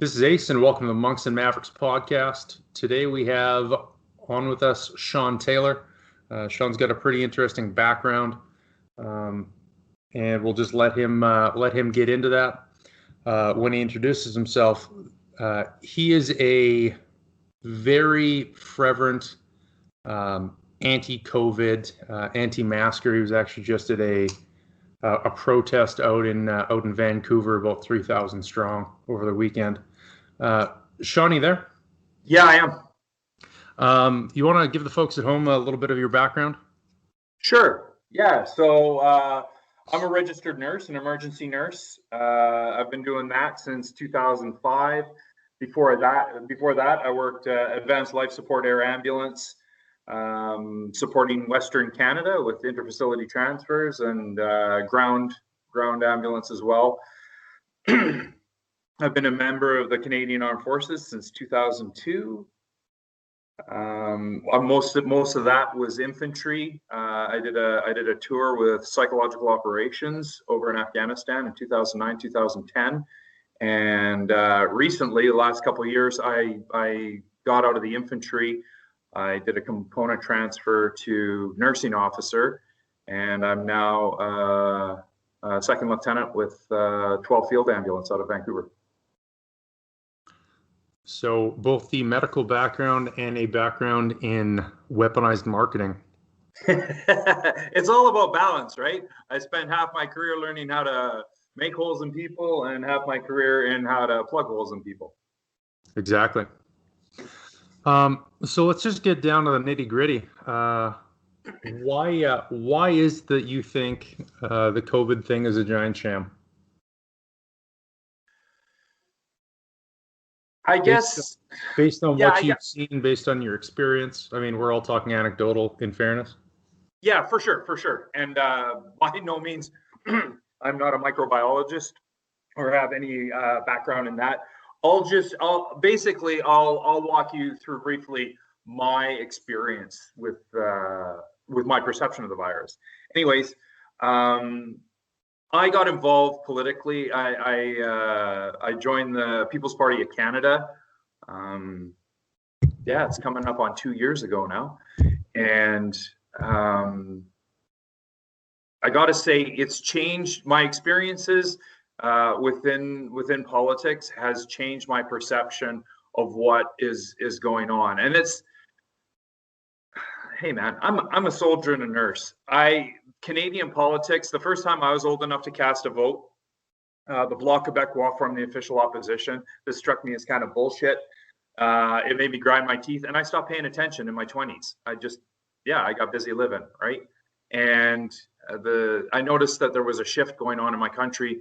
This is Ace, and welcome to the Monks and Mavericks podcast. Today we have on with us Sean Taylor. Sean's got a pretty interesting background, and we'll just let him get into that when he introduces himself. He is a very fervent anti-COVID, anti-masker. He was actually just at a protest out in Vancouver, about 3,000 strong over the weekend. Sean, you there? Yeah, I am. You want to give the folks at home a little bit of your background? Sure. Yeah. So I'm a registered nurse, an emergency nurse. I've been doing that since 2005. Before that, I worked advanced life support air ambulance, supporting Western Canada with interfacility transfers and ground ambulance as well. I've been a member of the Canadian Armed Forces since 2002. Most of that was infantry. I did a tour with psychological operations over in Afghanistan in 2009, 2010, and recently, the last couple of years, I got out of the infantry. I did a component transfer to nursing officer, and I'm now a second lieutenant with 12 Field Ambulance out of Vancouver. So both the medical background and a background in weaponized marketing. It's all about balance, right? I spent half my career learning how to make holes in people and half my career in how to plug holes in people. Exactly. So let's just get down to the nitty gritty. Why is that you think the COVID thing is a giant sham? I guess based on what you've seen, based on your experience. I mean, we're all talking anecdotal, in fairness. Yeah, for sure. And by no means, I'm not a microbiologist or have any background in that. I'll walk you through briefly my experience with my perception of the virus. Anyways, I got involved politically. I joined the People's Party of Canada. It's coming up on 2 years ago now, and I got to say it's changed my experiences within politics. Has changed my perception of what is going on. And it's, hey man, I'm a soldier and a nurse. Canadian politics, the first time I was old enough to cast a vote, the Bloc Québécois formed the official opposition. This struck me as kind of bullshit. It made me grind my teeth, and I stopped paying attention in my 20s. I got busy living, right? And I noticed that there was a shift going on in my country,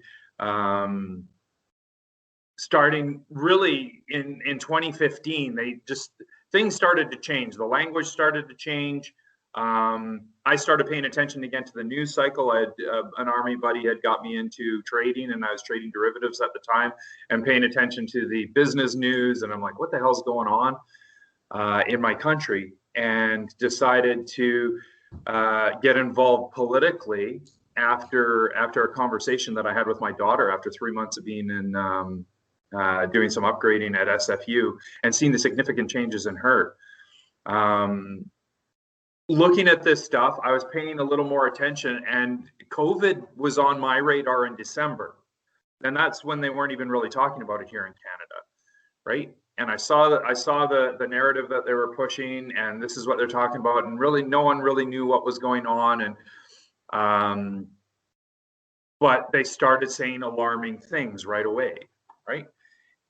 starting really in 2015. Things started to change. The language started to change. I started paying attention again to the news cycle. An army buddy had got me into trading, and I was trading derivatives at the time and paying attention to the business news. And I'm like, what the hell's going on in my country? And decided to get involved politically after a conversation that I had with my daughter after 3 months of being in doing some upgrading at SFU and seeing the significant changes in her. Looking at this stuff, I was paying a little more attention, and COVID was on my radar in December. And that's when they weren't even really talking about it here in Canada, right? And I saw the narrative that they were pushing, and this is what they're talking about, and really no one really knew what was going on. And but they started saying alarming things right away, right?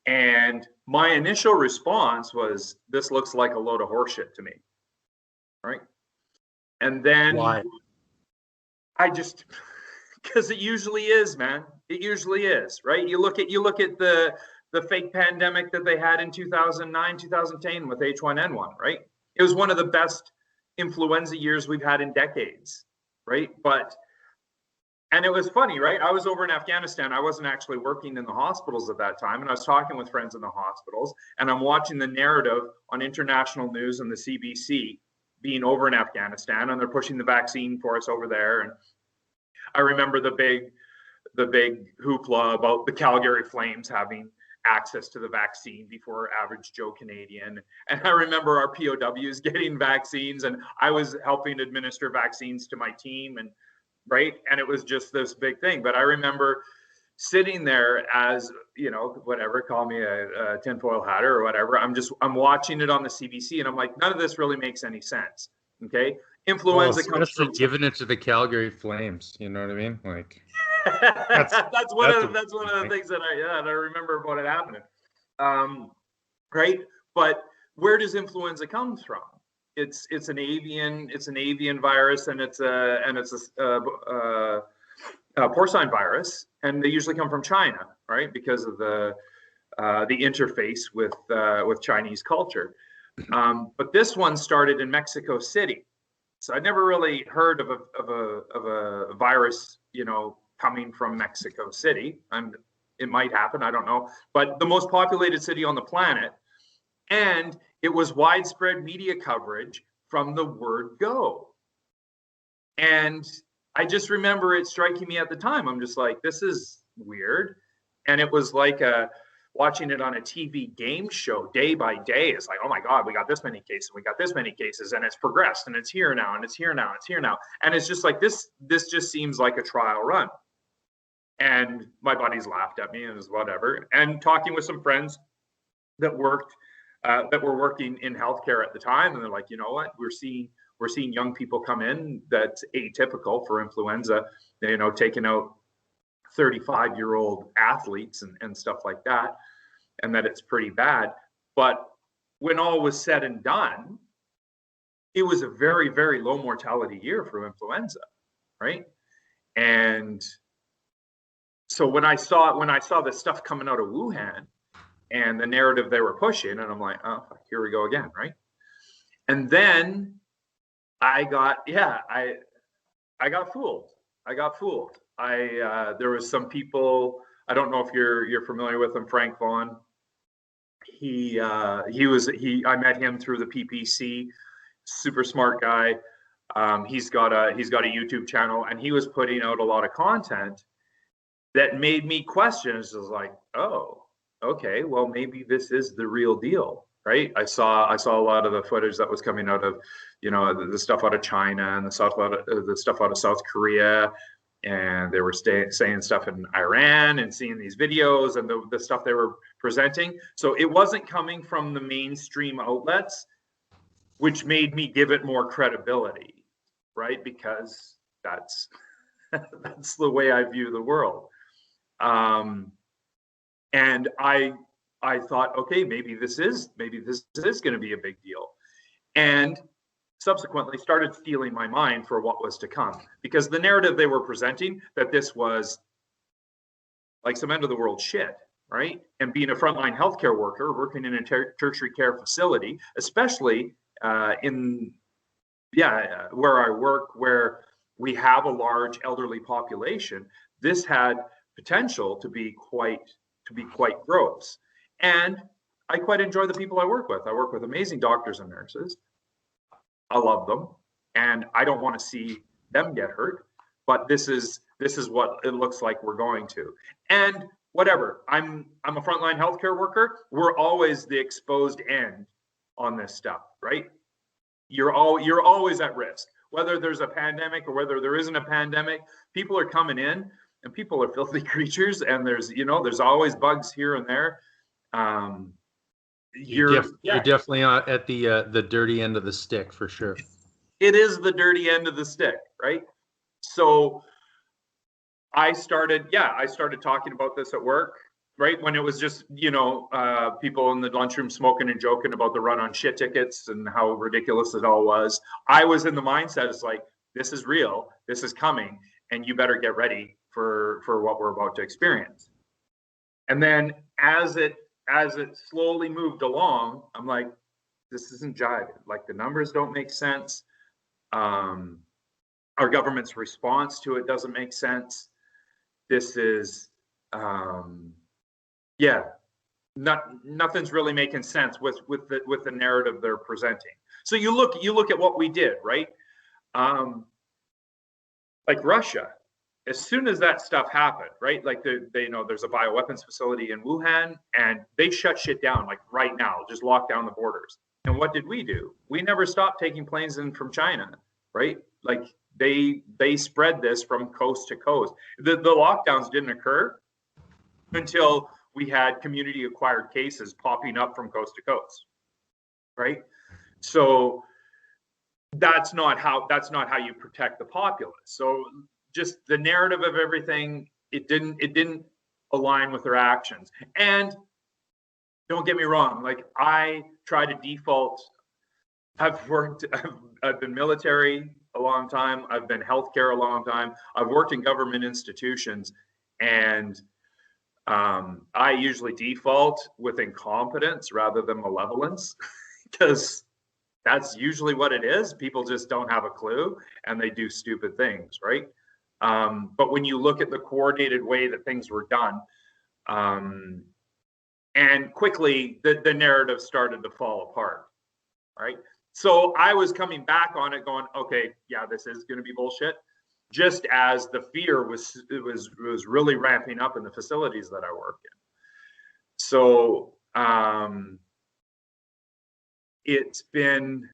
And my initial response was, this looks like a load of horseshit to me, right? And then why? Because it usually is, man. It usually is, right? You look at the fake pandemic that they had in 2009, 2010 with H1N1, right? It was one of the best influenza years we've had in decades, right? And it was funny, right? I was over in Afghanistan. I wasn't actually working in the hospitals at that time, and I was talking with friends in the hospitals, and I'm watching the narrative on international news and the CBC being over in Afghanistan, and they're pushing the vaccine for us over there. And I remember the big hoopla about the Calgary Flames having access to the vaccine before average Joe Canadian. And I remember our POWs getting vaccines, and I was helping administer vaccines to my team, and right. And it was just this big thing. But I remember sitting there as, whatever, call me a tinfoil hatter or whatever. I'm watching it on the CBC, and I'm like, none of this really makes any sense. Okay. Influenza comes from giving it to the Calgary Flames. You know what I mean? Like that's one of the things that I remember about it happening. Right. But where does influenza come from? It's an avian virus, and it's a porcine virus, and they usually come from China, right? Because of the interface with Chinese culture. But this one started in Mexico City, so I never really heard of a virus, coming from Mexico City. And it might happen, I don't know. But the most populated city on the planet, and it was widespread media coverage from the word go. And I just remember it striking me at the time. I'm just like, this is weird. And it was like watching it on a TV game show day by day. It's like, oh my God, we got this many cases, we got this many cases, and it's progressed, and it's here now, and it's here now, it's here now. And it's just like, this just seems like a trial run. And my buddies laughed at me, and it was whatever. And talking with some friends that were working in healthcare at the time, and they're like, you know what, we're seeing young people come in that's atypical for influenza, taking out 35-year-old athletes and stuff like that, and that it's pretty bad. But when all was said and done, it was a very, very low mortality year for influenza, right? And so when I saw this stuff coming out of Wuhan and the narrative they were pushing, and I'm like, oh, here we go again, right? And then I got fooled. There was some people, I don't know if you're familiar with him, Frank Vaughn. I met him through the PPC, super smart guy. He's got a YouTube channel, and he was putting out a lot of content that made me question. It was like, oh, okay, well, maybe this is the real deal, right? I saw a lot of the footage that was coming out of, the stuff out of China and the stuff out of South Korea, and they were saying stuff in Iran, and seeing these videos and the stuff they were presenting. So it wasn't coming from the mainstream outlets, which made me give it more credibility, right? Because that's the way I view the world. And I thought, okay, maybe this is going to be a big deal, and subsequently started stealing my mind for what was to come, because the narrative they were presenting, that this was like some end of the world shit, right? And being a frontline healthcare worker working in a tertiary care facility, especially where I work, where we have a large elderly population, this had potential to be quite gross. And I quite enjoy the people I work with. I work with amazing doctors and nurses. I love them, and I don't want to see them get hurt. But this is what it looks like we're going to. And whatever, I'm a frontline healthcare worker. We're always the exposed end on this stuff, right? You're always at risk, whether there's a pandemic or whether there isn't a pandemic. People are coming in, and people are filthy creatures, and there's always bugs here and there. You're definitely at the dirty end of the stick, for sure. It is the dirty end of the stick, right? So I started talking about this at work, right? When it was just, people in the lunchroom smoking and joking about the run on shit tickets and how ridiculous it all was. I was in the mindset, it's like, this is real, this is coming, and you better get ready for what we're about to experience. And then as it slowly moved along, I'm like, this isn't jiving. Like, the numbers don't make sense. Our government's response to it doesn't make sense. This is, nothing's really making sense with the narrative they're presenting. So you look at what we did, right? Like Russia, as soon as that stuff happened, right? Like they know there's a bioweapons facility in Wuhan, and they shut shit down like right now, just lock down the borders. And what did we do? We never stopped taking planes in from China, right? Like they spread this from coast to coast. The lockdowns didn't occur until we had community acquired cases popping up from coast to coast, right? So that's not how you protect the populace. So just the narrative of everything, it didn't align with their actions. And don't get me wrong, like I try to default. I've been military a long time. I've been healthcare a long time. I've worked in government institutions, and I usually default with incompetence rather than malevolence, because that's usually what it is. People just don't have a clue and they do stupid things, right? But when you look at the coordinated way that things were done, and quickly the narrative started to fall apart, right? So I was coming back on it going, okay, yeah, this is going to be bullshit. Just as the fear was really ramping up in the facilities that I work in. So it's been,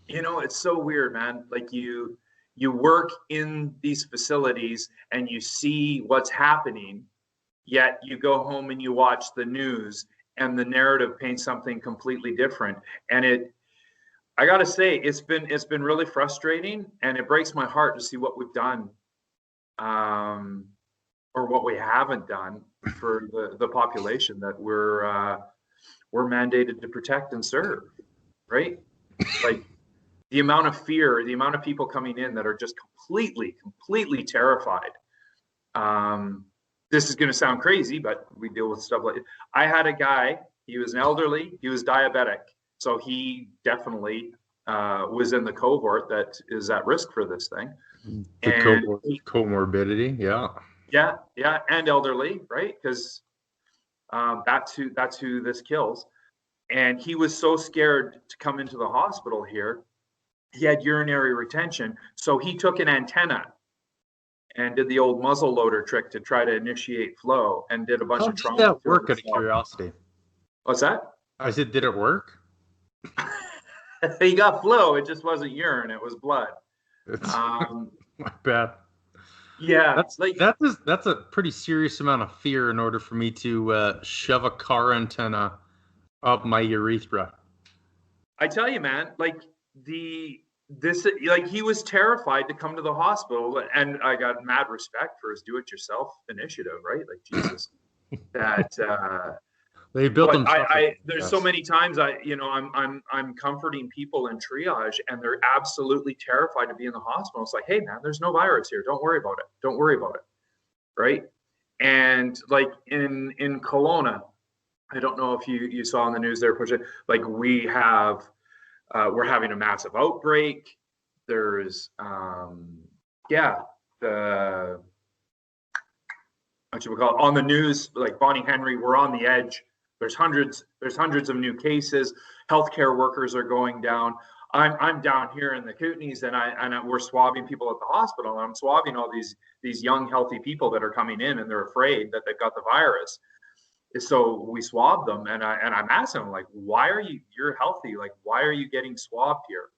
it's so weird, man. Like you work in these facilities and you see what's happening, yet you go home and you watch the news and the narrative paints something completely different. And I got to say, it's been really frustrating, and it breaks my heart to see what we've done, or what we haven't done for the population that we're mandated to protect and serve, right? Like the amount of fear, the amount of people coming in that are just completely terrified. This is going to sound crazy, but we deal with stuff like, I had a guy, he was an elderly, he was diabetic. So he definitely was in the cohort that is at risk for this thing. Comorbidity, yeah. Yeah, and elderly, right? Because that's who this kills. And he was so scared to come into the hospital here. He had urinary retention, so he took an antenna and did the old muzzle loader trick to try to initiate flow, and did a bunch of trauma. How did that work, out of curiosity? What's that? I said, did it work? He got flow. It just wasn't urine. It was blood. My bad. Yeah, that's a pretty serious amount of fear in order for me to shove a car antenna up my urethra. I tell you, man, like he was terrified to come to the hospital, and I got mad respect for his do-it-yourself initiative, right? Like Jesus, that. They built them. There's so many times I'm comforting people in triage, and they're absolutely terrified to be in the hospital. It's like, hey man, there's no virus here. Don't worry about it. Right? And like in Kelowna, I don't know if you saw in the news there, like we're having a massive outbreak. There's what you would call it, on the news, like Bonnie Henry, we're on the edge. There's hundreds of new cases. Healthcare workers are going down. I'm down here in the Kootenays, and we're swabbing people at the hospital. And I'm swabbing all these young, healthy people that are coming in, and they're afraid that they've got the virus. So we swab them, and I'm asking them, like, why are you're healthy? Like, why are you getting swabbed here?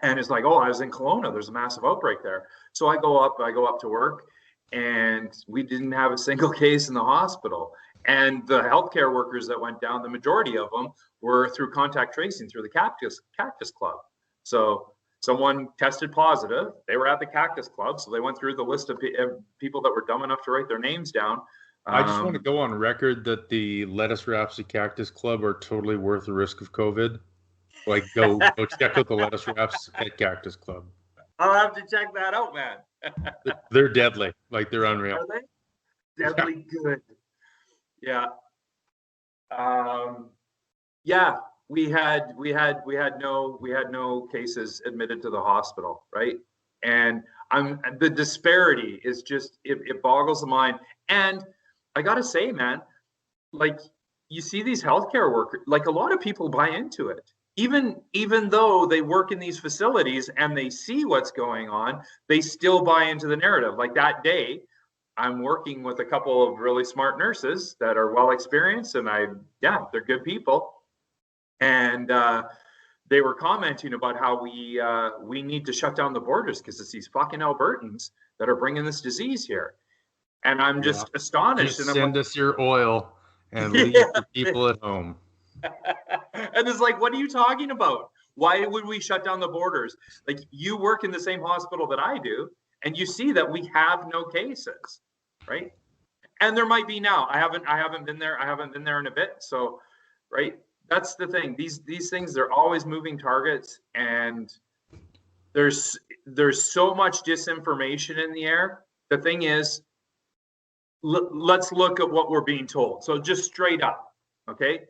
And it's like, oh, I was in Kelowna. There's a massive outbreak there. So I go up to work, and we didn't have a single case in the hospital. And the healthcare workers that went down, the majority of them were through contact tracing through the Cactus Club. So someone tested positive. They were at the Cactus Club, so they went through the list of people that were dumb enough to write their names down. I just want to go on record that the Lettuce Wraps at Cactus Club are totally worth the risk of COVID. Like, go check out the Lettuce Wraps at Cactus Club. I'll have to check that out, man. They're deadly. Like, they're unreal. Are they? Deadly good. Yeah. We had no cases admitted to the hospital, right? And the disparity is just it boggles the mind. And I gotta say, man, like you see these healthcare workers, like a lot of people buy into it. even though they work in these facilities and they see what's going on, they still buy into the narrative. Like that day, I'm working with a couple of really smart nurses that are well experienced, and they're good people. And they were commenting about how we need to shut down the borders because it's these fucking Albertans that are bringing this disease here. And I'm just astonished. Just and send us your oil and leave the people at home. And it's like, what are you talking about? Why would we shut down the borders? Like, you work in the same hospital that I do, and you see that we have no cases, right? And there might be now. I haven't been there. I haven't been there in a bit. So, right, that's the thing. These things, they're always moving targets, and there's so much disinformation in the air. The thing is, let's look at what we're being told. So just straight up, okay?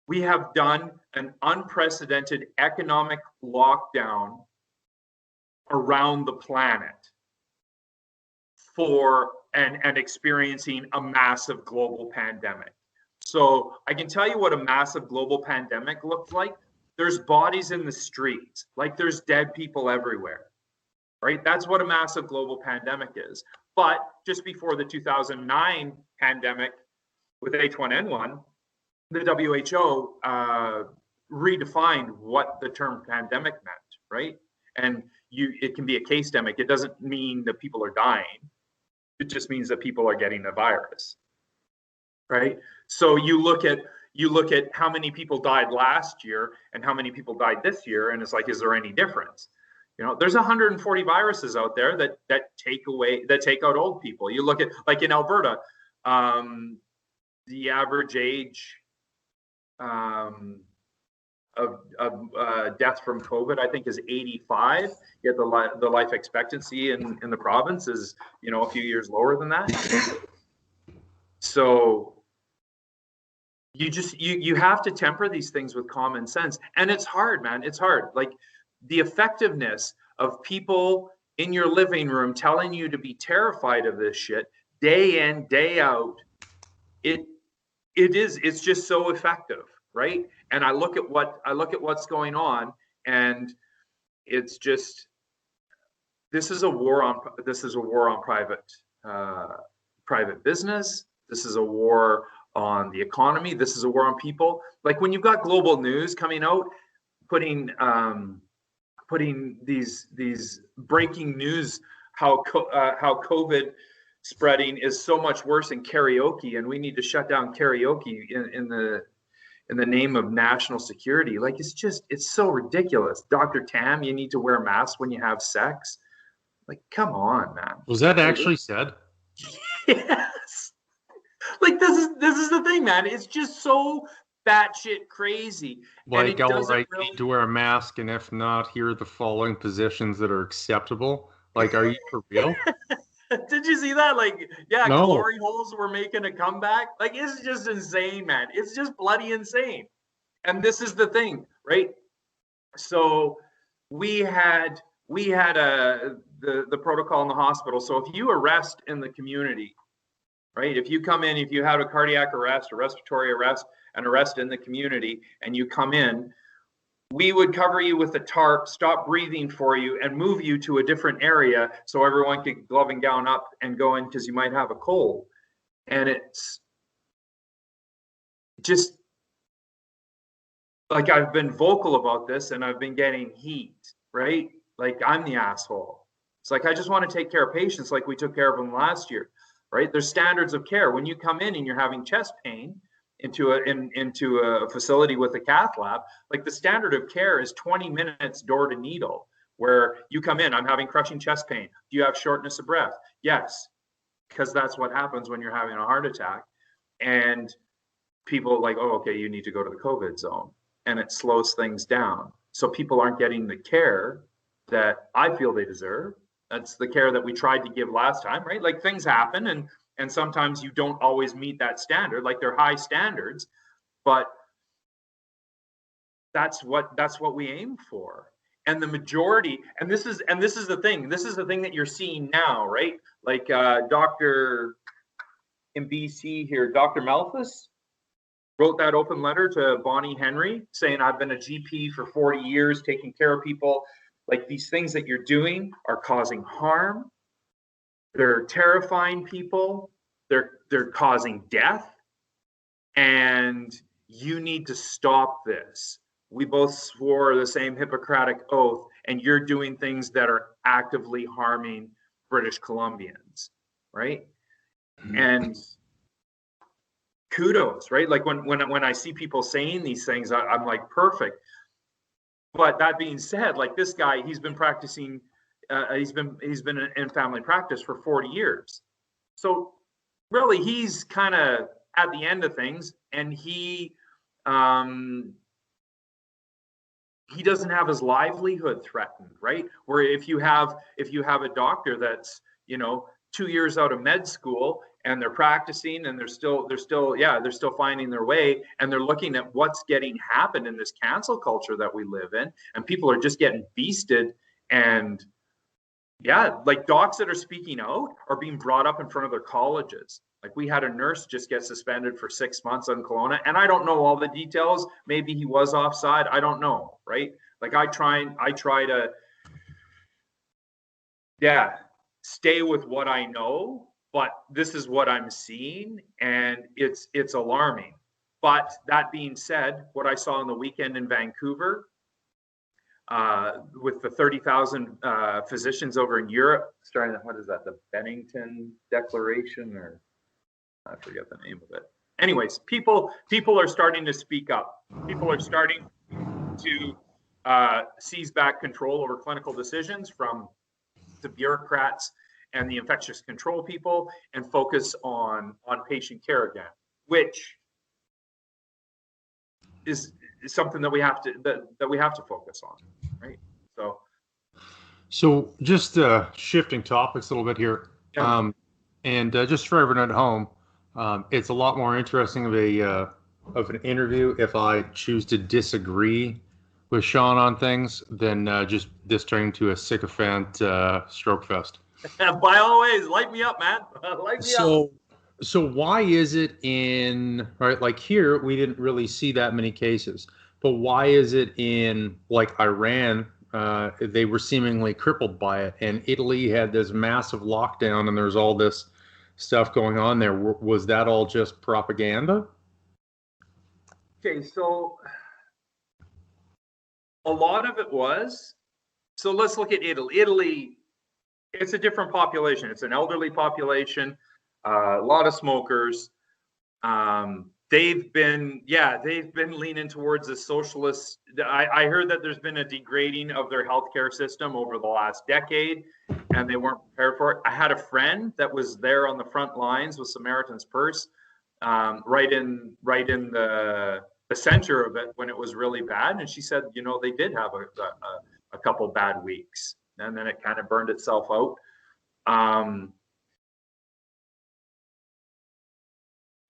We have done an unprecedented economic lockdown around the planet and experiencing a massive global pandemic. So I can tell you what a massive global pandemic looks like. There's bodies in the streets, like there's dead people everywhere, right? That's what a massive global pandemic is. But just before the 2009 pandemic with H1N1, the WHO redefined what the term pandemic meant, right? And it can be a case-demic. It doesn't mean that people are dying. It just means that people are getting the virus, right? So you look at how many people died last year and how many people died this year, and it's like, is there any difference? You know, there's 140 viruses out there that take out old people. You look at, like in Alberta, the average age of death from COVID, I think, is 85. Yet the life expectancy in the province is, a few years lower than that. So you have to temper these things with common sense, and it's hard, man. It's hard. Like, the effectiveness of people in your living room telling you to be terrified of this shit day in, day out, it's just so effective, right? And I look at what's going on, and it's just, this is a war on private business. This is a war on the economy. This is a war on people. Like, when you've got global news coming out, putting these breaking news, how COVID spreading is so much worse in karaoke, and we need to shut down karaoke in the name of national security. Like, it's so ridiculous. Dr. Tam, you need to wear a mask when you have sex. Like, come on, man. Was that actually said? Yes. Like, this is the thing, man. It's just so batshit crazy. Like, all right, need to wear a mask, and if not, here are the following positions that are acceptable. Like, are you for real? Did you see that? Like, yeah, no. Glory holes were making a comeback. Like, it's just insane, man. It's just bloody insane. And this is the thing, right? So we had the protocol in the hospital. So if you arrest in the community, right? If you come in, if you have a cardiac arrest, a respiratory arrest, an arrest in the community, and you come in, we would cover you with a tarp, stop breathing for you, and move you to a different area so everyone could glove and gown up and go in because you might have a cold. And it's just, like, I've been vocal about this and I've been getting heat, right? Like, I'm the asshole. It's like, I just want to take care of patients like we took care of them last year, right? There's standards of care. When you come in and you're having chest pain, into a facility with a cath lab, like, the standard of care is 20 minutes door to needle, where you come in, I'm having crushing chest pain. Do you have shortness of breath? Yes, because that's what happens when you're having a heart attack. And people are like, oh, okay, you need to go to the COVID zone. And it slows things down. So people aren't getting the care that I feel they deserve. That's the care that we tried to give last time, right? Like, things happen, and sometimes you don't always meet that standard. Like, they're high standards, but that's what we aim for. And the majority, and this is the thing that you're seeing now, right? Like, Dr. in BC here, Dr. Malthus, wrote that open letter to Bonnie Henry saying, I've been a GP for 40 years, taking care of people. Like, these things that you're doing are causing harm. They're terrifying people. They're causing death. And you need to stop this. We both swore the same Hippocratic oath, and you're doing things that are actively harming British Columbians, right? Mm-hmm. And kudos, right? Like when I see people saying these things, I'm like, perfect. But that being said, like, this guy, he's been practicing, he's been in family practice for 40 years. So really, he's kind of at the end of things, and he doesn't have his livelihood threatened, right? Where if you have a doctor that's, 2 years out of med school, and they're practicing, and they're still finding their way, and they're looking at what's getting happened in this cancel culture that we live in, and people are just getting beasted. And like, docs that are speaking out are being brought up in front of their colleges. Like, we had a nurse just get suspended for 6 months on Kelowna, and I don't know all the details. Maybe he was offside. I don't know, right? Like, I try to stay with what I know, but this is what I'm seeing, and it's alarming. But that being said, what I saw on the weekend in Vancouver, with the 30,000 physicians over in Europe, starting, what is that, the Bennington Declaration, or I forget the name of it. Anyways, people are starting to speak up. People are starting to seize back control over clinical decisions from the bureaucrats and the infectious control people, and focus on patient care again, which is something that we have to focus on, right? So just shifting topics a little bit here, and just for everyone at home, it's a lot more interesting of an interview if I choose to disagree with Sean on things than just this turning to a sycophant stroke fest. By all ways, light me up, man. Light me up. So why is it like here, we didn't really see that many cases, but why is it in, like, Iran, they were seemingly crippled by it, and Italy had this massive lockdown, and there's all this stuff going on there? Was that all just propaganda? Okay, so a lot of it was. So let's look at Italy. Italy, it's a different population. It's an elderly population, a lot of smokers. They've been leaning towards a socialist. I heard that there's been a degrading of their healthcare system over the last decade, and they weren't prepared for it. I had a friend that was there on the front lines with Samaritan's Purse, right in the center of it when it was really bad, and she said, they did have a couple bad weeks, and then it kind of burned itself out.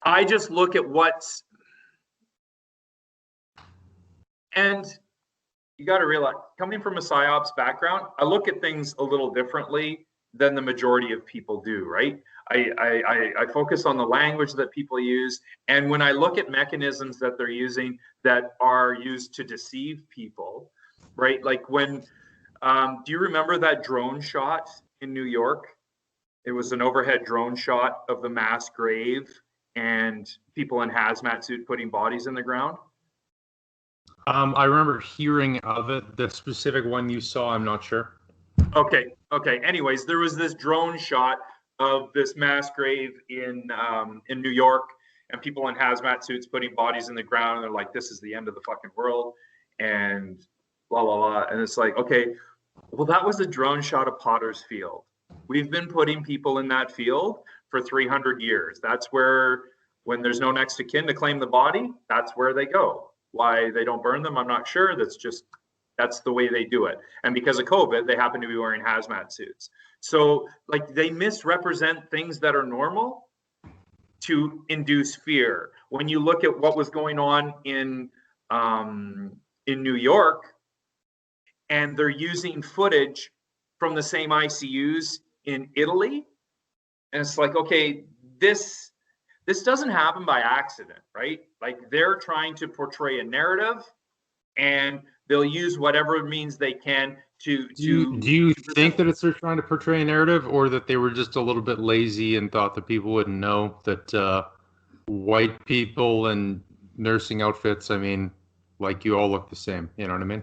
I just look at and you got to realize, coming from a PysOps background, I look at things a little differently than the majority of people do, right? I focus on the language that people use, and when I look at mechanisms that they're using that are used to deceive people, right? Like when, do you remember that drone shot in New York? It was an overhead drone shot of the mass grave and people in hazmat suit putting bodies in the ground. I remember hearing of it. The specific one you saw, I'm not sure. Okay. Anyways, there was this drone shot of this mass grave in New York, and people in hazmat suits putting bodies in the ground, and they're like, this is the end of the fucking world, and blah, blah, blah. And it's like, okay, well, that was a drone shot of Potter's Field. We've been putting people in that field for 300 years. That's where, when there's no next of kin to claim the body, that's where they go. Why they don't burn them, I'm not sure. That's the way they do it. And because of COVID, they happen to be wearing hazmat suits. So, like, they misrepresent things that are normal to induce fear. When you look at what was going on in New York, and they're using footage from the same ICUs in Italy, and it's like, okay, this doesn't happen by accident, right? Like they're trying to portray a narrative, and they'll use whatever means they can to Do you think that they're trying to portray a narrative, or that they were just a little bit lazy and thought that people wouldn't know that white people in nursing outfits, I mean, like you all look the same, you know what I mean?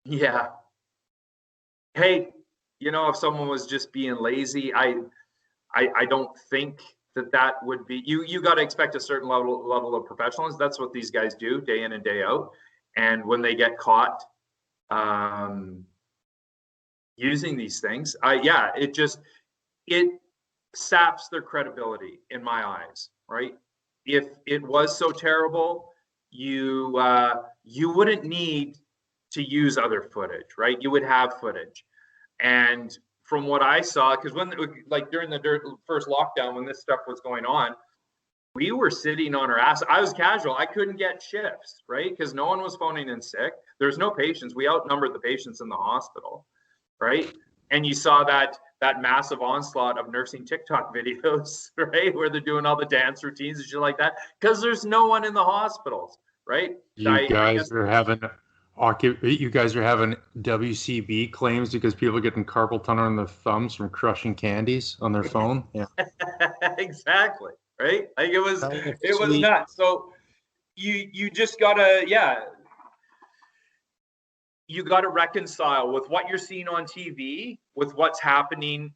Yeah. Hey, if someone was just being lazy, I don't think that would be, you got to expect a certain level of professionalism. That's what these guys do day in and day out. And when they get caught using these things, it saps their credibility in my eyes, right? If it was so terrible, you wouldn't need to use other footage, right? You would have footage. And from what I saw, because during the first lockdown, when this stuff was going on, we were sitting on our ass. I was casual. I couldn't get shifts, right? Because no one was phoning in sick. There's no patients. We outnumbered the patients in the hospital, right? And you saw that massive onslaught of nursing TikTok videos, right? Where they're doing all the dance routines and shit like that, because there's no one in the hospitals, right? You guys are having WCB claims because people are getting carpal tunnel in their thumbs from crushing candies on their phone. Yeah. Exactly. Right? Like it was nuts. So you just gotta, you gotta reconcile with what you're seeing on TV with what's happening.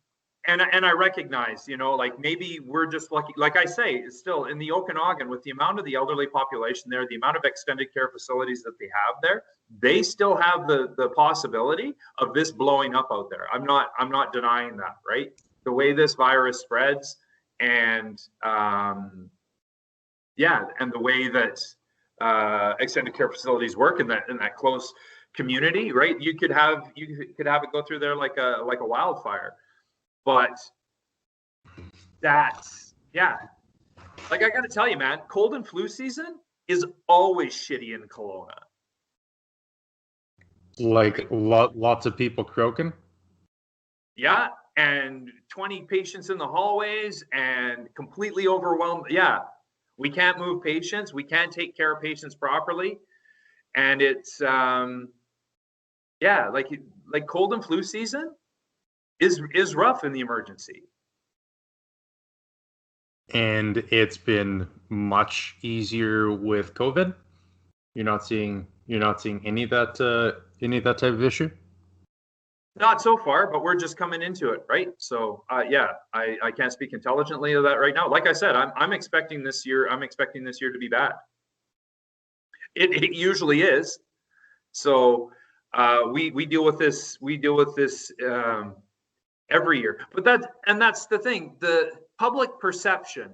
And I recognize, like maybe we're just lucky. Like I say, it's still in the Okanagan, with the amount of the elderly population there, the amount of extended care facilities that they have there, they still have the possibility of this blowing up out there. I'm not denying that, right? The way this virus spreads, and and the way that extended care facilities work in that close community, right? You could have it go through there like a wildfire. But that's, like I got to tell you, man, cold and flu season is always shitty in Kelowna. Like lots of people croaking? Yeah, and 20 patients in the hallways and completely overwhelmed. Yeah, we can't move patients. We can't take care of patients properly. And it's, like cold and flu season is rough in the emergency. And it's been much easier with COVID. You're not seeing any of that type of issue? Not so far, but we're just coming into it, right? So I can't speak intelligently of that right now. Like I said, I'm expecting this year to be bad. It usually is. So we deal with this every year. But that's the thing, the public perception,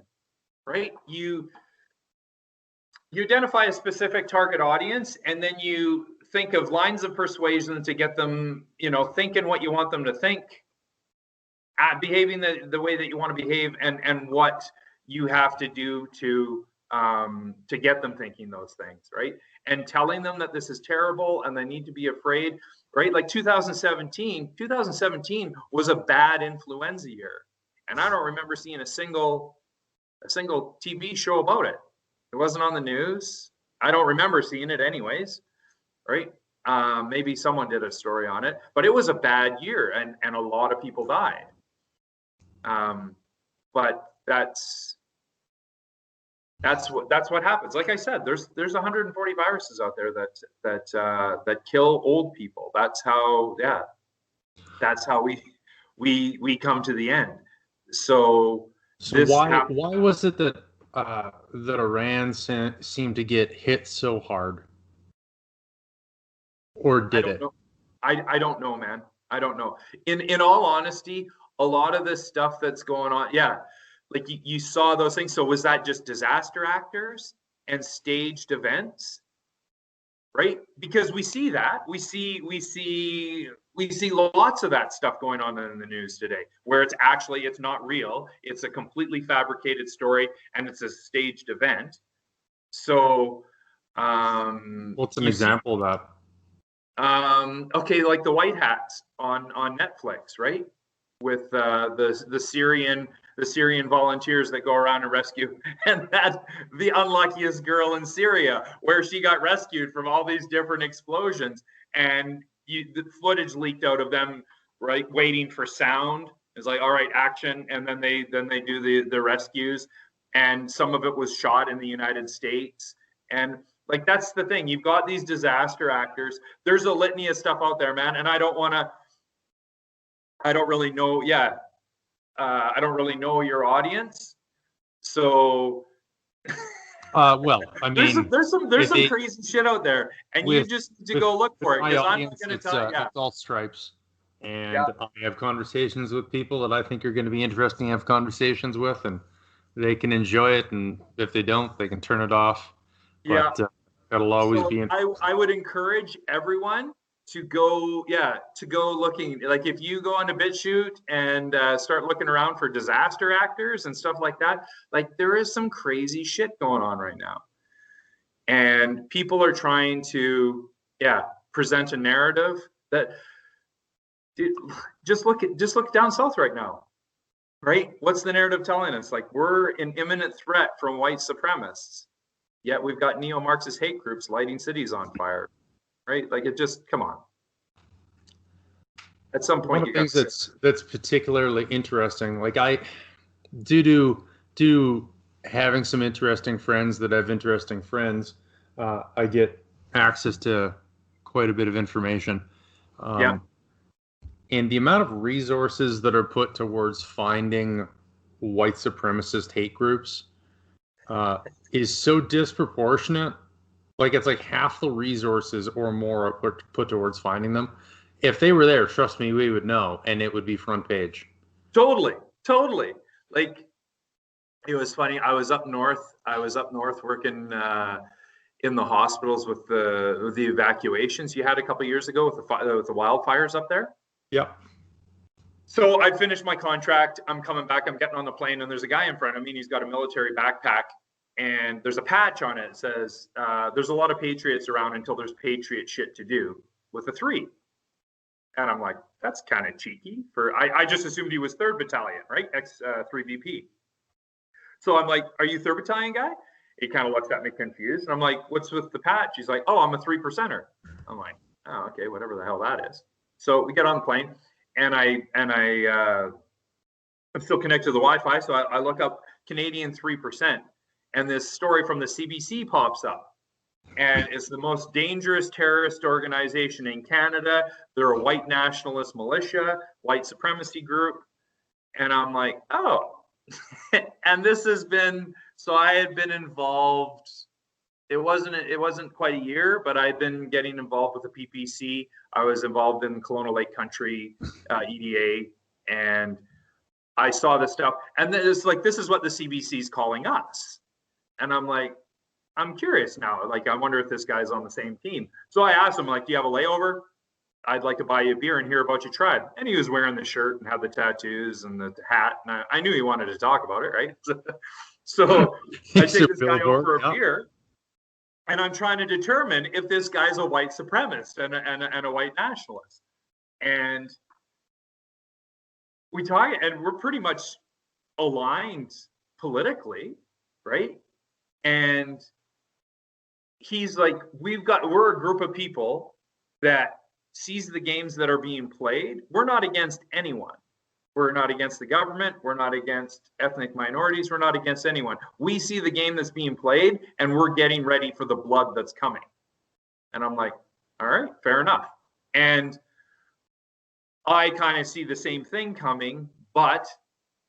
right? You identify a specific target audience, and then you think of lines of persuasion to get them, thinking what you want them to think, behaving the way that you want to behave, and what you have to do to get them thinking those things, right? And telling them that this is terrible and they need to be afraid, right? Like 2017 was a bad influenza year. And I don't remember seeing a single TV show about it. It wasn't on the news. I don't remember seeing it anyways, right? Maybe someone did a story on it, but it was a bad year, and a lot of people died. But that's what happens. Like I said, there's 140 viruses out there that kill old people. That's how we come to the end. So why was it that Iran seemed to get hit so hard? Or did it? I don't know, man. I don't know. In all honesty, a lot of this stuff that's going on, like you saw those things. So was that just disaster actors and staged events? Right? Because we see that. We see lots of that stuff going on in the news today, where it's not real. It's a completely fabricated story, and it's a staged event. So what's an example of that? Okay, like the White Hats on Netflix, right? With the Syrian the Syrian volunteers that go around and rescue, and that the unluckiest girl in Syria, where she got rescued from all these different explosions, and the footage leaked out of them, right, waiting for sound. It's like, all right, action, and then they do the rescues, and some of it was shot in the United States, and like that's the thing. You've got these disaster actors. There's a litany of stuff out there, man, and I don't really know. Yeah, I don't really know your audience, so. Well, I mean, there's some crazy shit out there, and you just need to go look for it, because I'm not going to tell you. It's all stripes, and I have conversations with people that I think are going to be interesting to have conversations with, and they can enjoy it, and if they don't, they can turn it off. But, that'll always be. I would encourage everyone to go looking. Like if you go on a BitChute and start looking around for disaster actors and stuff like that, like there is some crazy shit going on right now, and people are trying to present a narrative that, dude, just look down south right now, right? What's the narrative telling us? Like we're an imminent threat from white supremacists, yet we've got neo-Marxist hate groups lighting cities on fire. Right, like it just come on. At some point, one of the things that's particularly interesting, like I due to having some interesting friends that have interesting friends, I get access to quite a bit of information. And the amount of resources that are put towards finding white supremacist hate groups is so disproportionate. Like it's like half the resources or more are put towards finding them. If they were there, trust me, we would know, and it would be front page. Totally. Like it was funny. I was up north working in the hospitals with the evacuations you had a couple of years ago with the wildfires up there. Yep. So I finished my contract. I'm coming back. I'm getting on the plane, and there's a guy in front of me, and he's got a military backpack. And there's a patch on it that says, there's a lot of Patriots around until there's Patriot shit to do, with a 3. And I'm like, that's kind of cheeky. I just assumed he was 3rd Battalion, right? X3BP. So I'm like, are you 3rd Battalion guy? He kind of looks at me confused. And I'm like, what's with the patch? He's like, oh, I'm a 3%er. I'm like, oh, okay, whatever the hell that is. So we get on the plane, and I'm still connected to the Wi-Fi. So I look up Canadian 3%. And this story from the CBC pops up, and it's the most dangerous terrorist organization in Canada. They're a white nationalist militia, white supremacy group. And I'm like, oh, and this has been, so I had been involved. It wasn't quite a year, but I'd been getting involved with the PPC. I was involved in Colonial Lake Country, EDA, and I saw this stuff. And then it's like, this is what the CBC is calling us. And I'm like, I'm curious now. Like, I wonder if this guy's on the same team. So I asked him, like, do you have a layover? I'd like to buy you a beer and hear about your tribe. And he was wearing the shirt and had the tattoos and the hat. And I knew he wanted to talk about it, right? So I take this guy over for a beer. And I'm trying to determine if this guy's a white supremacist and a white nationalist. And we talk, and we're pretty much aligned politically, right? And he's like, we're a group of people that sees the games that are being played. We're not against anyone. We're not against the government. We're not against ethnic minorities. We're not against anyone. We see the game that's being played, and we're getting ready for the blood that's coming. And I'm like, all right, fair enough. And I kind of see the same thing coming, but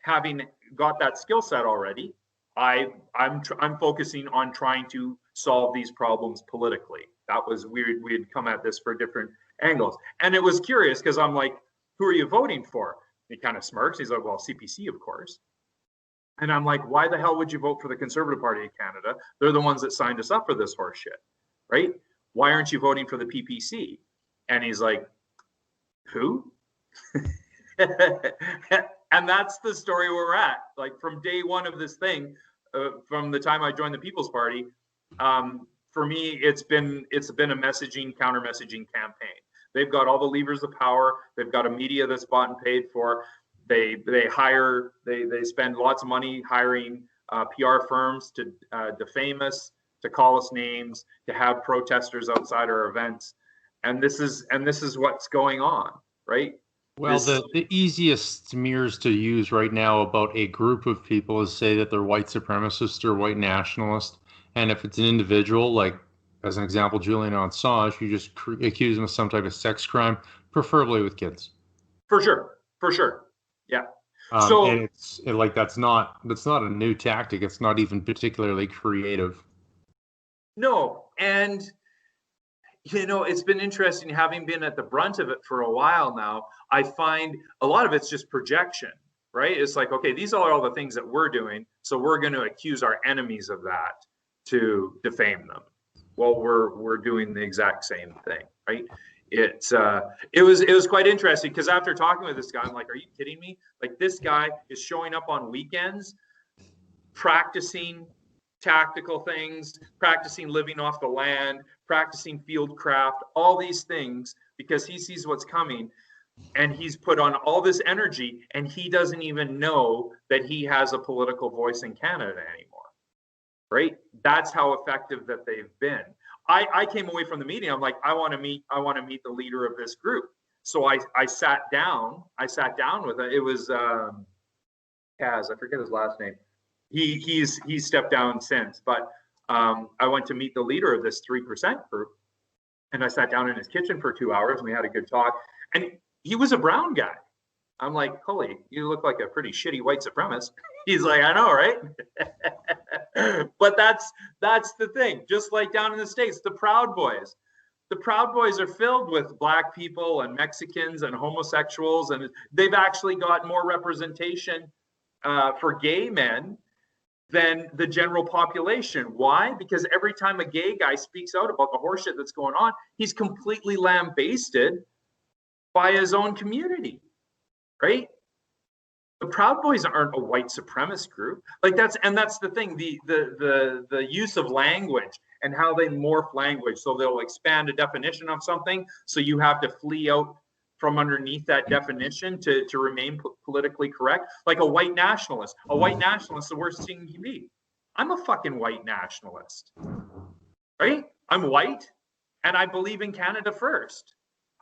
having got that skill set already, I'm focusing on trying to solve these problems politically. That was weird. We had come at this for different angles. And it was curious because I'm like, who are you voting for? He kind of smirks. He's like, well, CPC, of course. And I'm like, why the hell would you vote for the Conservative Party of Canada? They're the ones that signed us up for this horse shit, right? Why aren't you voting for the PPC? And he's like, who? And that's the story we're at. Like from day one of this thing, from the time I joined the People's Party, for me, it's been a messaging, counter-messaging campaign. They've got all the levers of power. They've got a media that's bought and paid for. They spend lots of money hiring PR firms to defame us, to call us names, to have protesters outside our events, and this is what's going on, right? Well, the easiest smears to use right now about a group of people is say that they're white supremacist or white nationalist. And if it's an individual, like as an example, Julian Assange, you just accuse them of some type of sex crime, preferably with kids. For sure. Yeah. And that's not a new tactic. It's not even particularly creative. No, and it's been interesting having been at the brunt of it for a while now. I find a lot of it's just projection, right? It's like, okay, these are all the things that we're doing, so we're going to accuse our enemies of that to defame them. Well, we're doing the exact same thing, right? It was quite interesting because after talking with this guy, I'm like, are you kidding me? Like, this guy is showing up on weekends, practicing tactical things, practicing living off the land, practicing field craft, all these things, because he sees what's coming, and he's put on all this energy, and he doesn't even know that he has a political voice in Canada anymore, right? That's how effective that they've been. I came away from the meeting, I'm like, I want to meet the leader of this group. So I sat down with it. It was Kaz, I forget his last name. He's stepped down since, but I went to meet the leader of this 3% group, and I sat down in his kitchen for 2 hours, and we had a good talk. And he was a brown guy. I'm like, holy, you look like a pretty shitty white supremacist. He's like, I know, right? But that's the thing. Just like down in the States, the Proud Boys. The Proud Boys are filled with Black people and Mexicans and homosexuals, and they've actually got more representation for gay men than the general population. Why? Because every time a gay guy speaks out about the horseshit that's going on, he's completely lambasted by his own community, right? The Proud Boys aren't a white supremacist group. Like, that's the thing, the use of language and how they morph language. So they'll expand a definition of something, so you have to flee out from underneath that definition to remain politically correct. Like a white nationalist. A white nationalist, the worst thing you can be. I'm a fucking white nationalist, right? I'm white, and I believe in Canada first.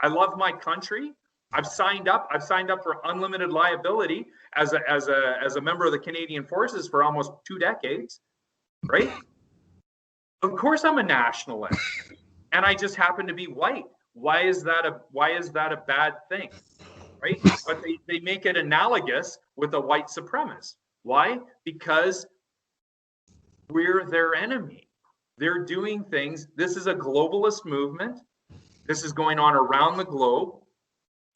I love my country. I've signed up for unlimited liability as a member of the Canadian Forces for almost 2 decades, right? Of course I'm a nationalist, and I just happen to be white. Why is that a bad thing, right? But they make it analogous with a white supremacist. Why? Because we're their enemy. They're doing things. This is a globalist movement. This is going on around the globe,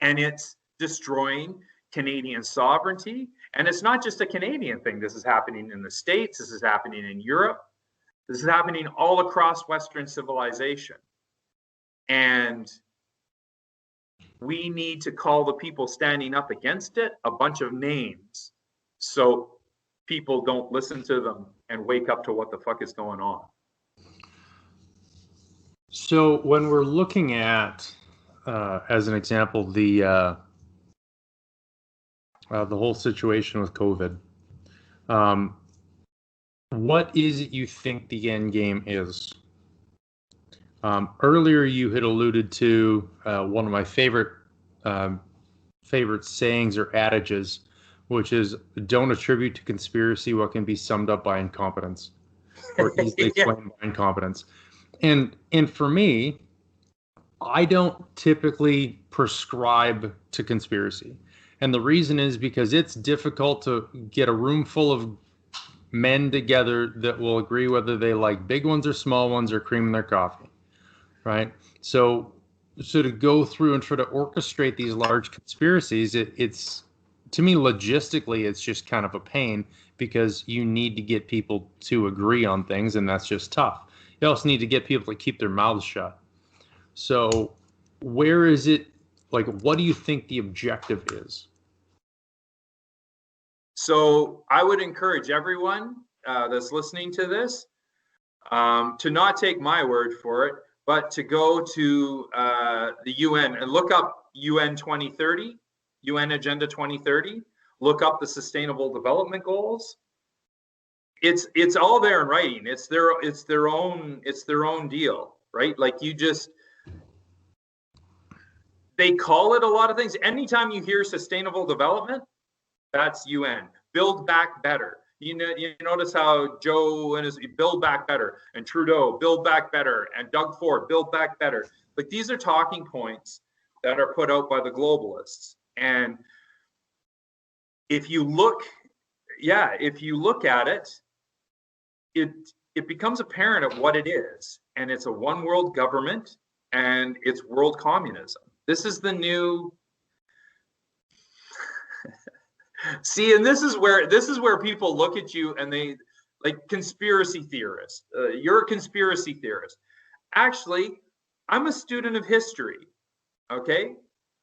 and it's destroying Canadian sovereignty. And it's not just a Canadian thing. This is happening in the States. This is happening in Europe. This is happening all across Western civilization. And we need to call the people standing up against it a bunch of names, so people don't listen to them and wake up to what the fuck is going on. So when we're looking at, as an example, the whole situation with COVID, what is it you think the end game is? Earlier, you had alluded to one of my favorite sayings or adages, which is, don't attribute to conspiracy what can be summed up by incompetence, or easily explained by incompetence. And for me, I don't typically prescribe to conspiracy. And the reason is because it's difficult to get a room full of men together that will agree whether they like big ones or small ones or cream in their coffee. Right. So to go through and try to orchestrate these large conspiracies, it's, to me, logistically, it's just kind of a pain, because you need to get people to agree on things, and that's just tough. You also need to get people to keep their mouths shut. So where is it, like, what do you think the objective is? So I would encourage everyone that's listening to this to not take my word for it, but to go to the UN and look up UN 2030, UN Agenda 2030. look up the Sustainable Development Goals. It's all there in writing. It's their own deal, right? Like they call it a lot of things. Anytime you hear sustainable development, that's UN. Build back better. You notice how Joe and his Build Back Better, and Trudeau, Build Back Better, and Doug Ford, Build Back Better. Like, these are talking points that are put out by the globalists. And if you look at it, it becomes apparent of what it is. And it's a one world government, and it's world communism. This is the new see, and this is where people look at you and they like conspiracy theorists. You're a conspiracy theorist. Actually, I'm a student of history, okay?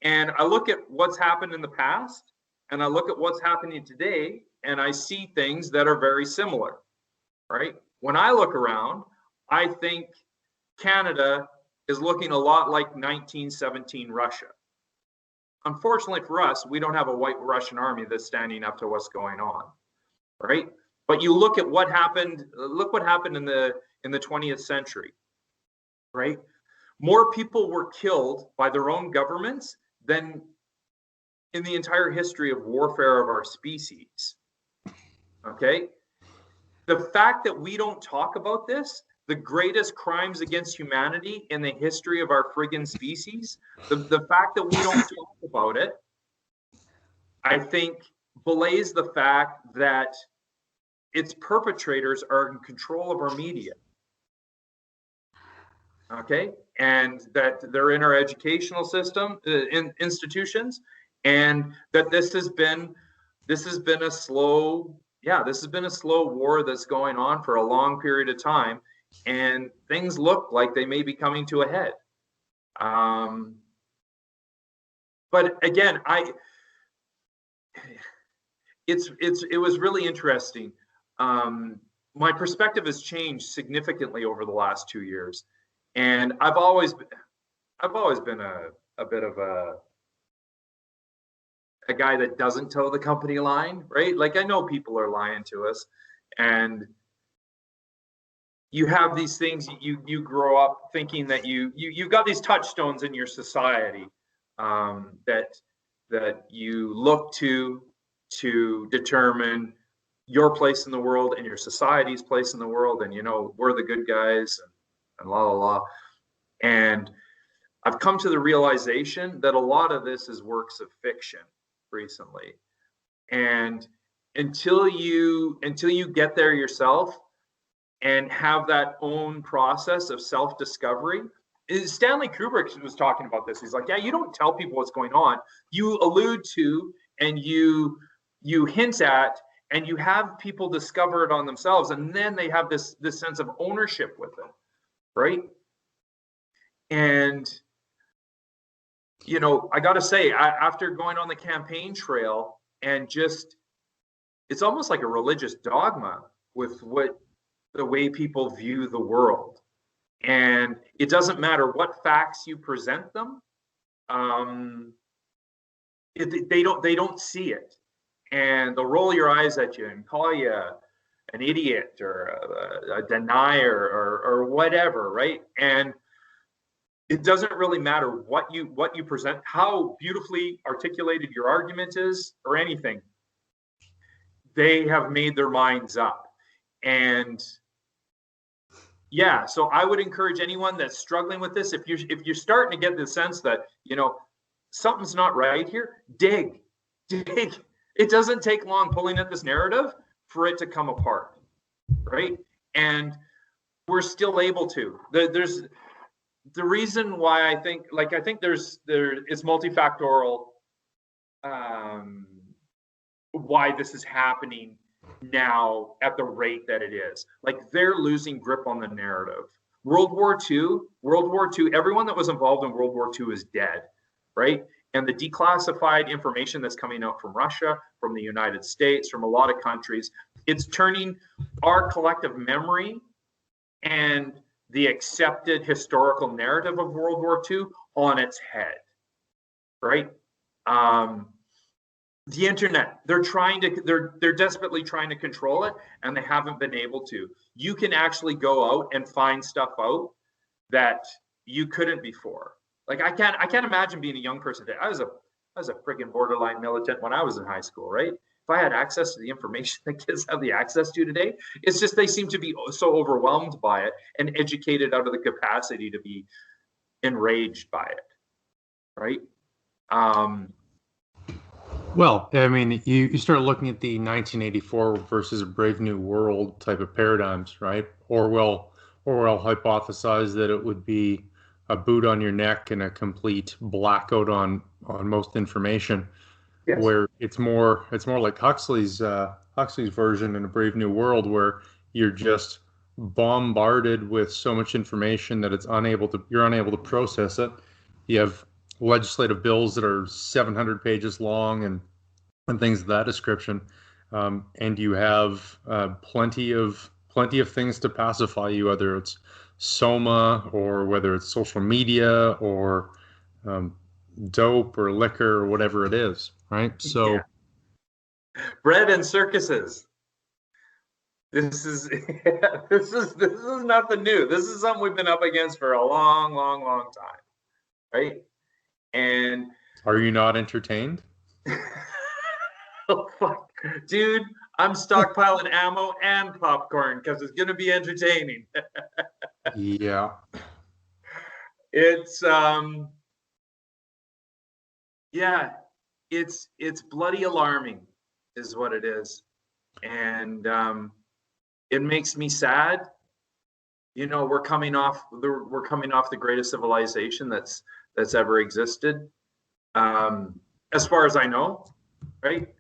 And I look at what's happened in the past, and I look at what's happening today, and I see things that are very similar, right? When I look around, I think Canada is looking a lot like 1917 Russia. Unfortunately for us, we don't have a white Russian army that's standing up to what's going on, right? But you look at what happened. Look what happened in the 20th century, right? More people were killed by their own governments than in the entire history of warfare of our species. Okay? The fact that we don't talk about this, the greatest crimes against humanity in the history of our friggin' species, the fact that we don't talk about it, I think belays the fact that its perpetrators are in control of our media. Okay? And that they're in our educational system, institutions, and that this has been a slow war that's going on for a long period of time, and things look like they may be coming to a head. But again, it was really interesting. My perspective has changed significantly over the last 2 years, and I've always been a bit of a guy that doesn't toe the company line, right? Like, I know people are lying to us, and you have these things, you grow up thinking that you've got these touchstones in your society that you look to determine your place in the world and your society's place in the world, and we're the good guys and la la la. And I've come to the realization that a lot of this is works of fiction recently, and until you get there yourself and have that own process of self-discovery. Stanley Kubrick was talking about this. He's like, yeah, you don't tell people what's going on. You allude to, and you hint at, and you have people discover it on themselves, and then they have this sense of ownership with it, right? And I got to say, after going on the campaign trail, and it's almost like a religious dogma with the way people view the world. And it doesn't matter what facts you present them, they don't see it, and they'll roll your eyes at you and call you an idiot or a denier or whatever, right? And it doesn't really matter what you present, how beautifully articulated your argument is, or anything. They have made their minds up. And yeah, so I would encourage anyone that's struggling with this, if you're starting to get the sense that something's not right here, dig. It doesn't take long pulling at this narrative for it to come apart, right? And we're still able to. There's the reason why I think it's multifactorial. Why this is happening now at the rate that it is. Like, they're losing grip on the narrative. World War II, everyone that was involved in World War II is dead, right? And the declassified information that's coming out from Russia, from the United States, from a lot of countries, it's turning our collective memory and the accepted historical narrative of World War II on its head, right? The internet, they're desperately trying to control it, and they haven't been able to. You can actually go out and find stuff out that you couldn't before. Like I can't imagine being a young person today. I was a freaking borderline militant when I was in high school, right? If I had access to the information that kids have the access to today, it's just they seem to be so overwhelmed by it and educated out of the capacity to be enraged by it, right? Well, I mean, you start looking at the 1984 versus a Brave New World type of paradigms, right? Orwell hypothesized that it would be a boot on your neck and a complete blackout on most information. Yes. Where it's more like Huxley's version in A Brave New World, where you're just bombarded with so much information that you're unable to process it. You have legislative bills that are 700 pages long and things of that description, and you have plenty of things to pacify you, whether it's soma or whether it's social media or dope or liquor or whatever it is, right? So bread and circuses. This is nothing new. This is something we've been up against for a long time, right? And are you not entertained? Oh, fuck. Dude, I'm stockpiling ammo and popcorn because it's gonna be entertaining. Yeah. It's it's bloody alarming is what it is. And it makes me sad. You know, we're coming off the greatest civilization that's ever existed, as far as I know, right?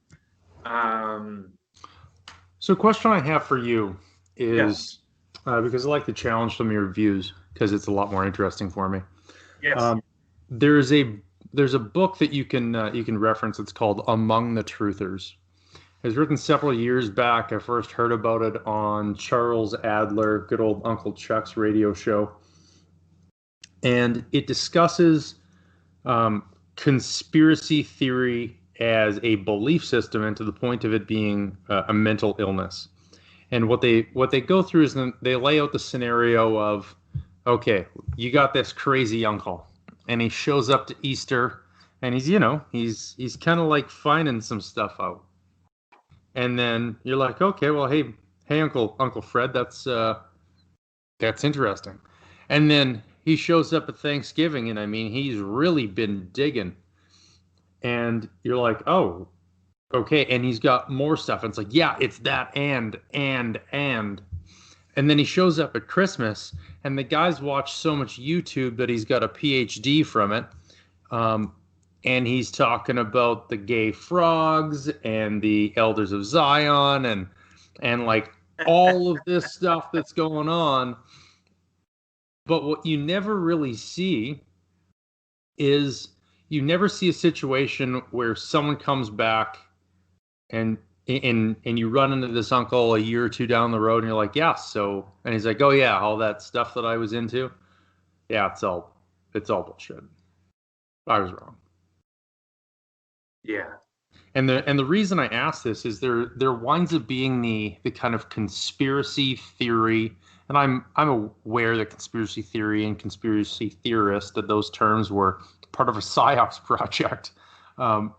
So, a question I have for you is, because I like to challenge some of your views because it's a lot more interesting for me. Yes. There's a book that you can reference. It's called Among the Truthers. It was written several years back. I first heard about it on Charles Adler, good old Uncle Chuck's radio show. And it discusses conspiracy theory as a belief system, and to the point of it being a mental illness. And what they go through is they lay out the scenario of, okay, you got this crazy uncle, and he shows up to Easter, and he's kind of like finding some stuff out. And then you're like, okay, well, hey, Uncle Fred, that's interesting. And then he shows up at Thanksgiving, and I mean, he's really been digging. And you're like, oh, okay. And he's got more stuff. And it's like, yeah, it's that and. And then he shows up at Christmas, and the guy's watched so much YouTube that he's got a PhD from it. And he's talking about the gay frogs and the elders of Zion and like all of this stuff that's going on. But what you never really see is you never see a situation where someone comes back and you run into this uncle a year or two down the road and you're like, yeah, so, and he's like, oh yeah, all that stuff that I was into. Yeah, it's all bullshit. I was wrong. Yeah. And the reason I ask this is there winds up being the kind of conspiracy theory, and I'm aware that conspiracy theory and conspiracy theorist, that those terms were part of a PysOps project in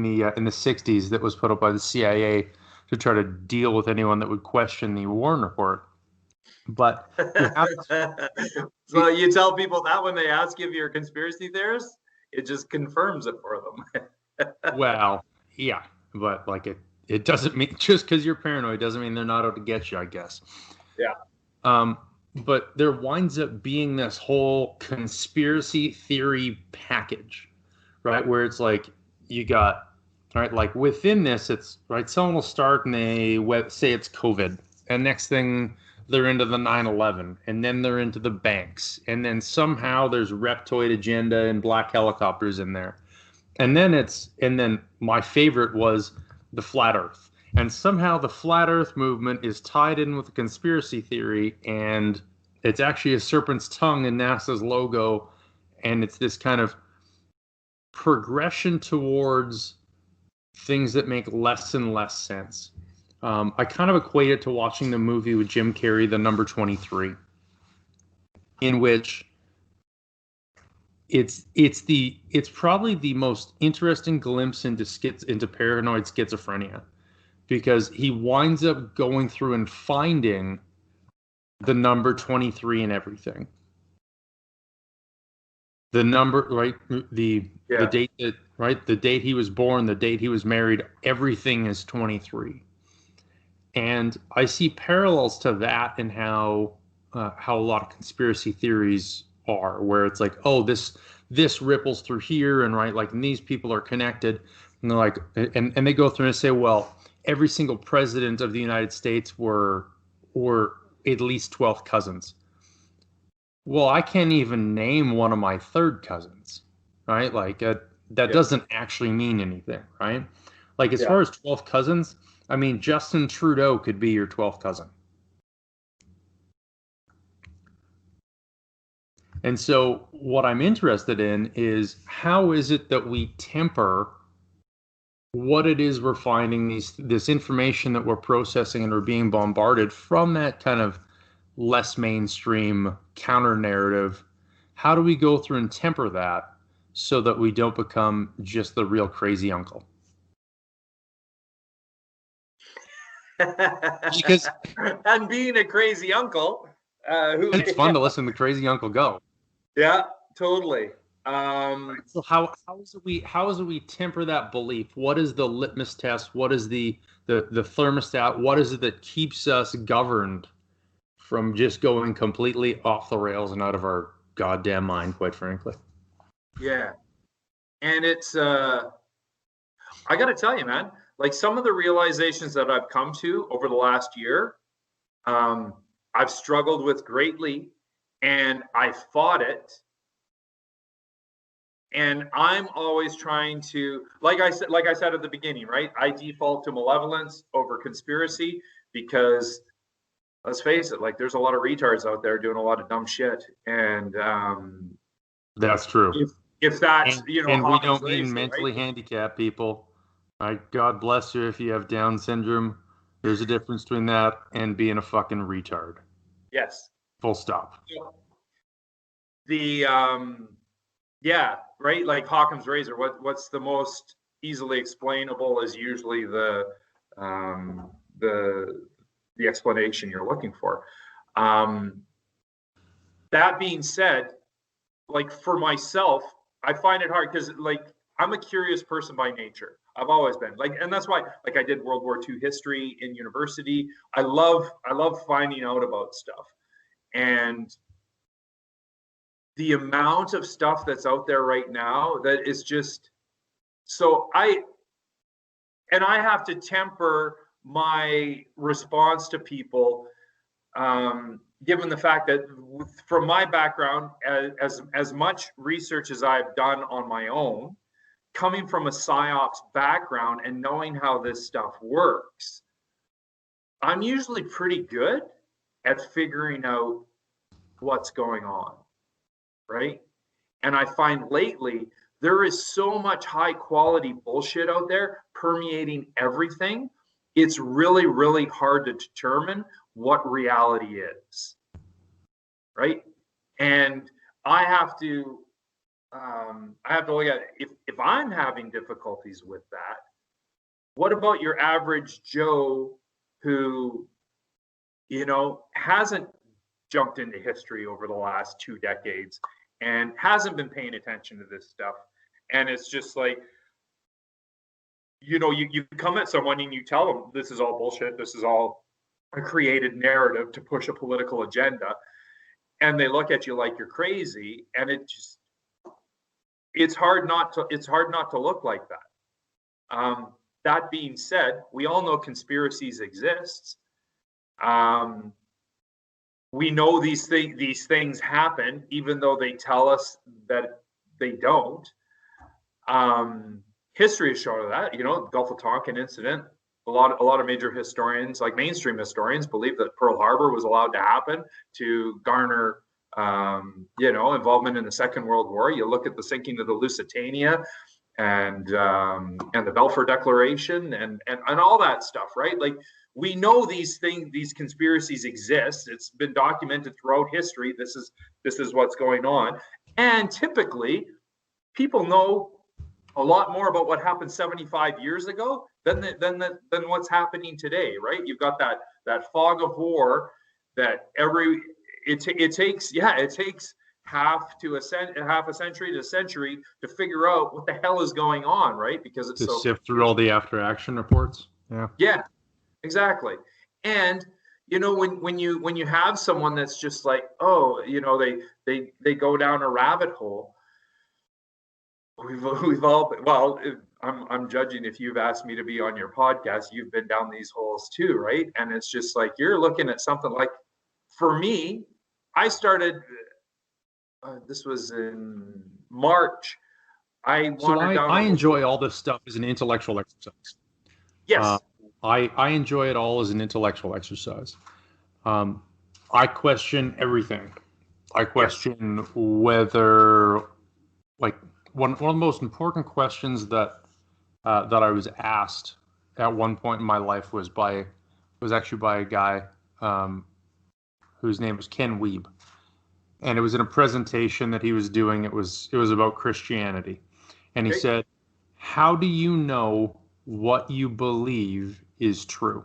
the 60s that was put up by the CIA to try to deal with anyone that would question the Warren Report. But so you tell people that when they ask you if you're a conspiracy theorist, it just confirms it for them. Well, yeah, but like it doesn't mean just because you're paranoid doesn't mean they're not out to get you, I guess. Yeah. But there winds up being this whole conspiracy theory package, right? Where it's like you got, right, like within this, it's right. Someone will start and they say it's COVID, and next thing they're into the 9/11, and then they're into the banks, and then somehow there's reptoid agenda and black helicopters in there, and then my favorite was the flat Earth, and somehow the flat Earth movement is tied in with the conspiracy theory, and it's actually a serpent's tongue in NASA's logo, and it's this kind of progression towards things that make less and less sense. I kind of equate it to watching the movie with Jim Carrey, The Number 23, in which it's probably the most interesting glimpse into paranoid schizophrenia, because he winds up going through and finding the number 23 in everything. The number, right? The date that, right? The date he was born, the date he was married, everything is 23. And I see parallels to that in how a lot of conspiracy theories are, where it's like, oh, this ripples through here, and right, like, and these people are connected, and they're like, and they go through and say, well, every single president of the United States were at least 12th cousins. Well, I can't even name one of my third cousins, right? Like that doesn't actually mean anything, right? Like, as far as 12th cousins, I mean, Justin Trudeau could be your 12th cousin. And so what I'm interested in is, how is it that we temper what it is we're finding, this information that we're processing and we're being bombarded from that kind of less mainstream counter narrative? How do we go through and temper that so that we don't become just the real crazy uncle? Because and being a crazy uncle, it's fun to listen to crazy uncle go. Yeah, totally. So how is it we temper that belief? What is the litmus test? What is the thermostat? What is it that keeps us governed from just going completely off the rails and out of our goddamn mind, quite frankly? Yeah. And it's I got to tell you, man, like, some of the realizations that I've come to over the last year, I've struggled with greatly, and I fought it. And I'm always trying to, like I said at the beginning, right? I default to malevolence over conspiracy, because let's face it, like, there's a lot of retards out there doing a lot of dumb shit. And that's true. If that's, and we don't mean mentally handicapped people. God bless you if you have Down syndrome. There's a difference between that and being a fucking retard. Yes. Full stop. The yeah, right. Like Occam's razor. What's the most easily explainable is usually the explanation you're looking for. That being said, like, for myself, I find it hard because, like, I'm a curious person by nature. I've always been, like, and that's why, like, I did World War II history in university. I love finding out about stuff, and the amount of stuff that's out there right now that is just so I have to temper my response to people, given the fact that from my background, as much research as I've done on my own, coming from a PysOps background and knowing how this stuff works, I'm usually pretty good at figuring out what's going on, right? And I find lately there is so much high quality bullshit out there permeating everything. It's really, really hard to determine what reality is, right? And I have to look at it. If I'm having difficulties with that, what about your average Joe who, hasn't jumped into history over the last 2 decades and hasn't been paying attention to this stuff? And it's just like, you come at someone and you tell them this is all bullshit, this is all a created narrative to push a political agenda, and they look at you like you're crazy, and it's hard not to look like that. That being said, we all know conspiracies exist. We know these things happen, even though they tell us that they don't. History has shown that, the Gulf of Tonkin incident. A lot of major historians, like mainstream historians, believe that Pearl Harbor was allowed to happen to garner, involvement in the Second World War. You look at the sinking of the Lusitania. the Balfour Declaration and all that stuff, right? Like, we know these things, these conspiracies exist. It's been documented throughout history. This is what's going on. And typically, people know a lot more about what happened 75 years ago than what's happening today, right? You've got that fog of war that it takes half a century to a century to figure out what the hell is going on, right? Because it's to sift through all the after action reports. Yeah, exactly. And when you have someone that's just like, oh, they go down a rabbit hole. We've all, well, I'm judging if you've asked me to be on your podcast, you've been down these holes too, right? And it's just like, you're looking at something like, for me, I started, this was in March. I enjoy all this stuff as an intellectual exercise. Yes. I enjoy it all as an intellectual exercise. I question everything. I question whether, like, one of the most important questions that I was asked at one point in my life was actually by a guy whose name was Ken Weeb, and it was in a presentation that he was doing. It was about Christianity, and he said, "How do you know what you believe is true?"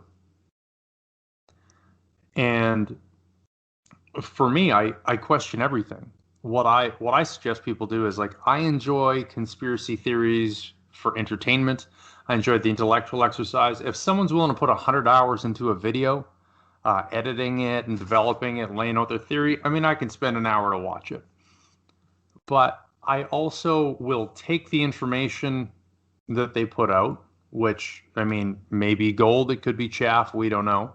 And for me, I question everything. What I suggest people do is, like, I enjoy conspiracy theories for entertainment. I enjoy the intellectual exercise. If someone's willing to put 100 hours into a video, editing it and developing it, laying out their theory, I mean, I can spend an hour to watch it. But I also will take the information that they put out, which, I mean, may be gold, it could be chaff, we don't know.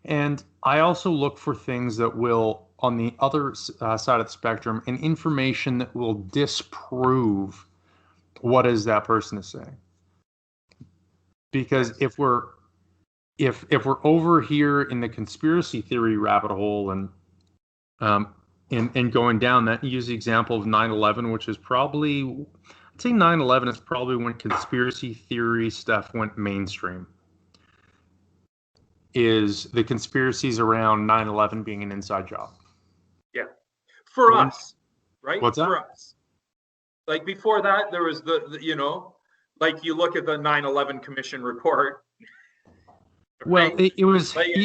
And I also look for things that will, on the other side of the spectrum, and information that will disprove what is that person is saying. Because if we're over here in the conspiracy theory rabbit hole and going down that, use the example of 9/11, which is probably, I'd say 9/11 is probably when conspiracy theory stuff went mainstream. Is the conspiracies around 9/11 being an inside job? Yeah, for us, right? What's that? For us. Like, before that, there was the like, you look at the 9/11 Commission report. Well, right? It was, like,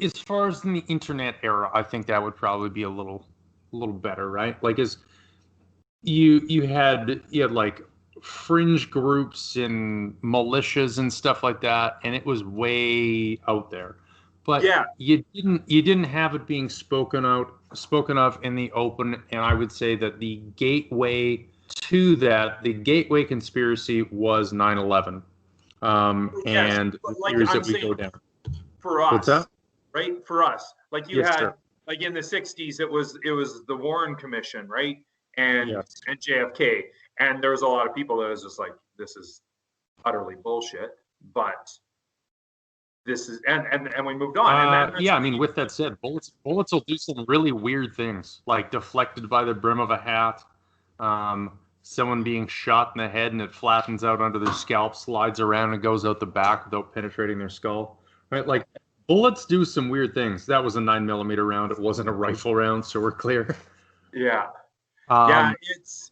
as far as in the internet era, I think that would probably be a little better, right? Like, as you had like fringe groups and militias and stuff like that, and it was way out there. But yeah, you didn't have it being spoken of in the open. And I would say that the gateway to that, the gateway conspiracy, was 9/11. And the theories that we go down. For us, what's that? Right? For us, like, you had, like, in the 60s, it was the Warren Commission, right? And JFK. And there was a lot of people that was just like, this is utterly bullshit, but this is, and we moved on. And I mean, with that said, bullets will do some really weird things, like deflected by the brim of a hat, someone being shot in the head and it flattens out under their scalp, slides around and goes out the back without penetrating their skull, right? Like, bullets do some weird things. That was a 9mm round. It wasn't a rifle round, so we're clear. Yeah. It's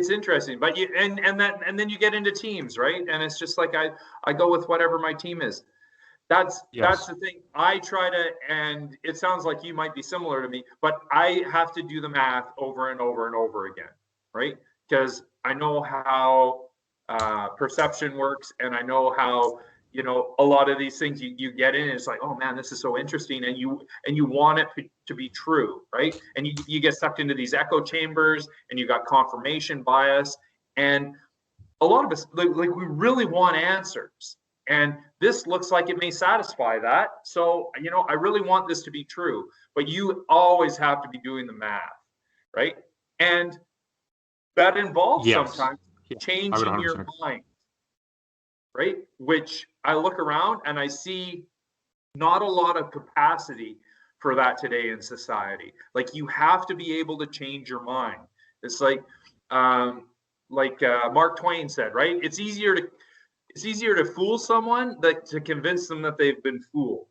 interesting, but then you get into teams, right? And it's just like, I go with whatever my team is. That's the thing. I try to, and it sounds like you might be similar to me, but I have to do the math over and over and over again, right? Because I know how perception works, and I know how, a lot of these things you get in, and it's like, oh man, this is so interesting, and you want it to be true, right? And you get sucked into these echo chambers, and you got confirmation bias, and a lot of us, like, we really want answers, and this looks like it may satisfy that. So, I really want this to be true, but you always have to be doing the math, right? And that involves sometimes changing your mind, right? Which I look around and I see not a lot of capacity for that today in society. Like, you have to be able to change your mind. It's like, Mark Twain said, right? It's easier to fool someone than to convince them that they've been fooled.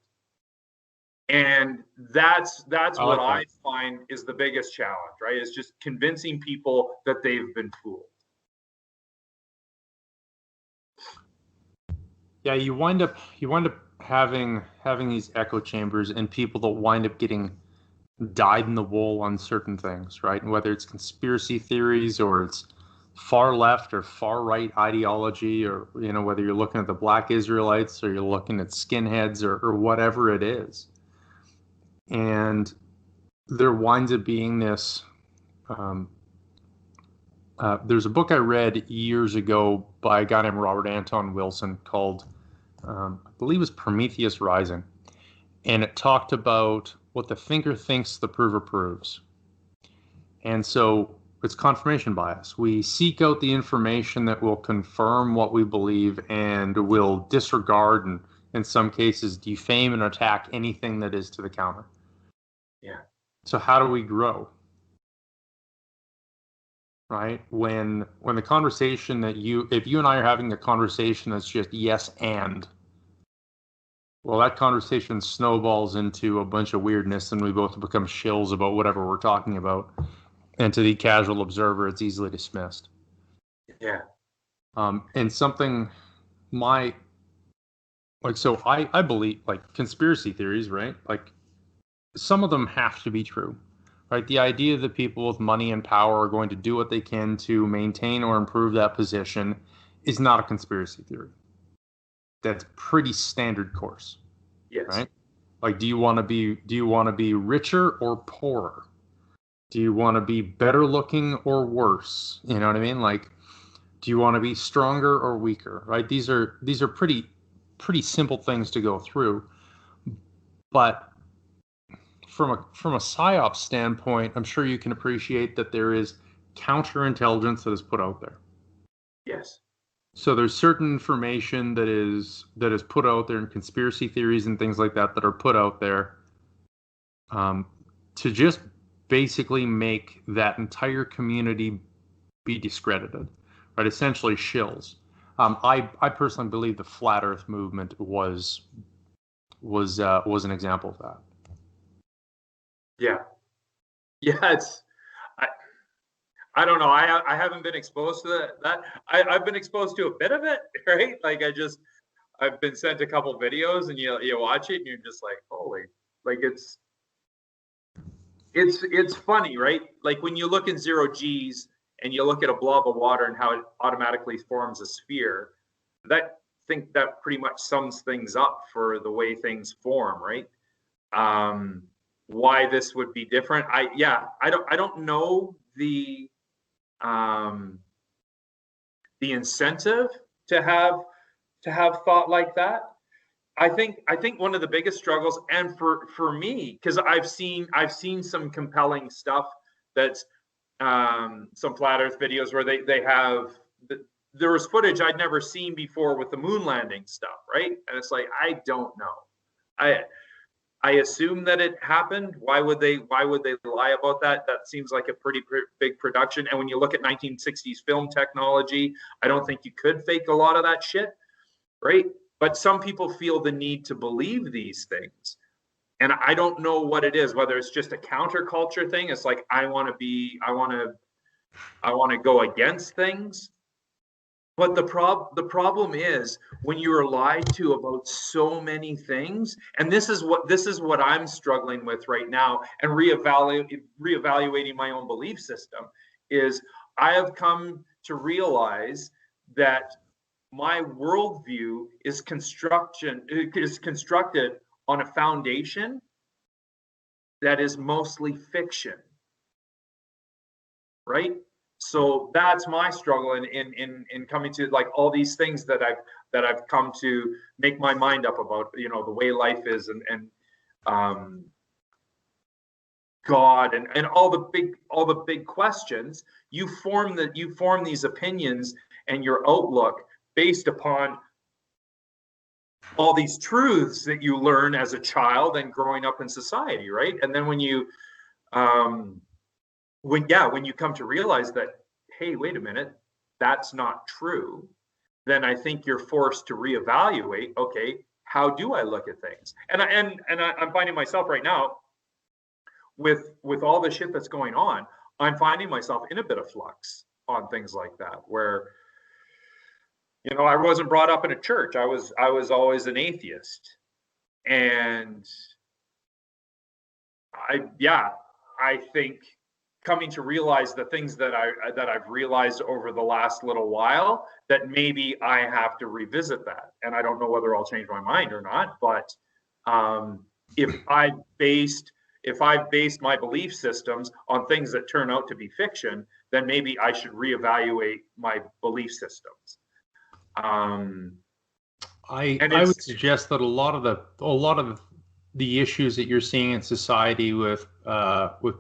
And that's what I find is the biggest challenge, right? It's just convincing people that they've been fooled. Yeah, you wind up having these echo chambers and people that wind up getting dyed in the wool on certain things, right? And whether it's conspiracy theories or it's far left or far right ideology, or whether you're looking at the Black Israelites or you're looking at skinheads or whatever it is. And there winds up being this. There's a book I read years ago by a guy named Robert Anton Wilson called, I believe it was Prometheus Rising. And it talked about what the thinker thinks the prover proves. And so it's confirmation bias. We seek out the information that will confirm what we believe and will disregard and, in some cases, defame and attack anything that is to the counter. Yeah. So how do we grow? Right? When the conversation that if you and I are having a conversation that's just yes and, well, that conversation snowballs into a bunch of weirdness and we both become shills about whatever we're talking about. And to the casual observer, it's easily dismissed. Yeah. And something I believe, like, conspiracy theories, right? Like, some of them have to be true, right? The idea that people with money and power are going to do what they can to maintain or improve that position is not a conspiracy theory. That's pretty standard course. Yes. Right? Like, do you want to be richer or poorer? Do you want to be better looking or worse? You know what I mean? Like, do you want to be stronger or weaker? Right? These are pretty simple things to go through. But from a PysOps standpoint, I'm sure you can appreciate that there is counterintelligence that is put out there. Yes. So there's certain information that is put out there, and conspiracy theories and things like that are put out there to just basically make that entire community be discredited, right? Essentially shills. I personally believe the flat Earth movement was an example of that. Yeah. I don't know. I haven't been exposed to that. I've been exposed to a bit of it, right? Like I've been sent a couple videos and you watch it and you're just like, holy, like it's funny, right? Like when you look in zero G's and you look at a blob of water and how it automatically forms a sphere, that pretty much sums things up for the way things form, right? Why this would be different. I don't know the incentive to have thought like that. I think one of the biggest struggles, and for me, because I've seen some compelling stuff that's some flat Earth videos where they have there was footage I'd never seen before with the moon landing stuff, right? And it's like, I don't know. I assume that it happened. Why would they lie about that? That seems like a pretty big production. And when you look at 1960s film technology, I don't think you could fake a lot of that shit, right? But some people feel the need to believe these things. And I don't know what it is, whether it's just a counterculture thing. It's like, I want to go against things. But the problem is when you are lied to about so many things, and this is what I'm struggling with right now, and reevaluating my own belief system, is I have come to realize that my worldview is constructed on a foundation that is mostly fiction, right? So that's my struggle in coming to like all these things that I've come to make my mind up about, the way life is and God and all the big questions. You form these opinions and your outlook based upon all these truths that you learn as a child and growing up in society, right? And then when you come to realize that, hey, wait a minute, that's not true, then I think you're forced to reevaluate, okay, how do I look at things? And I'm finding myself right now with all the shit that's going on, I'm finding myself in a bit of flux on things like that, where, you know, I wasn't brought up in a church. I was always an atheist. And I think coming to realize the things that I've realized over the last little while, that maybe I have to revisit that. And I don't know whether I'll change my mind or not, but if I've based my belief systems on things that turn out to be fiction, then maybe I should reevaluate my belief systems. I would suggest that a lot of the issues that you're seeing in society with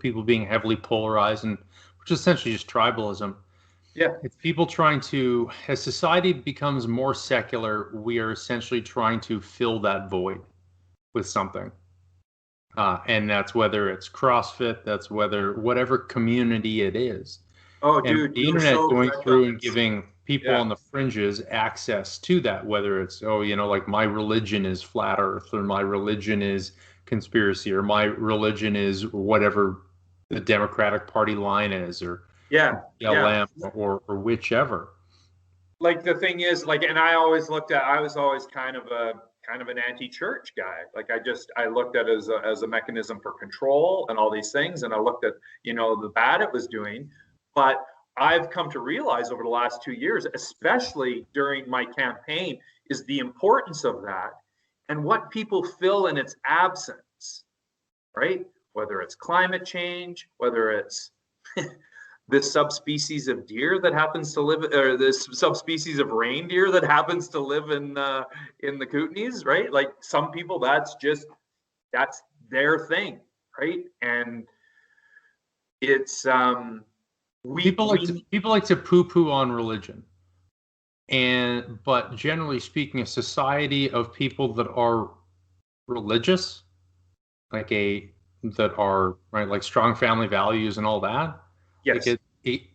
people being heavily polarized, and which is essentially just tribalism. Yeah, it's people trying to, as society becomes more secular, we are essentially trying to fill that void with something. And that's whether it's CrossFit, that's whatever community it is. Oh, and dude, the internet going through and giving people on the fringes access to that, whether it's, like my religion is flat earth, or my religion is conspiracy, or my religion is whatever the Democratic Party line is, or LM, or whichever. Like, the thing is, like, and I was always kind of an anti-church guy. Like, I looked at it as a mechanism for control and all these things, and I looked at, the bad it was doing. But I've come to realize over the last 2 years, especially during my campaign, is the importance of that and what people feel in its absence, right? Whether it's climate change, whether it's this subspecies of deer that happens to live, or this subspecies of reindeer that happens to live in the Kootenays, right? Like, some people, that's their thing, right? And it's people like to poo-poo on religion, but generally speaking, a society of people that are religious, like strong family values and all that. Yes. Like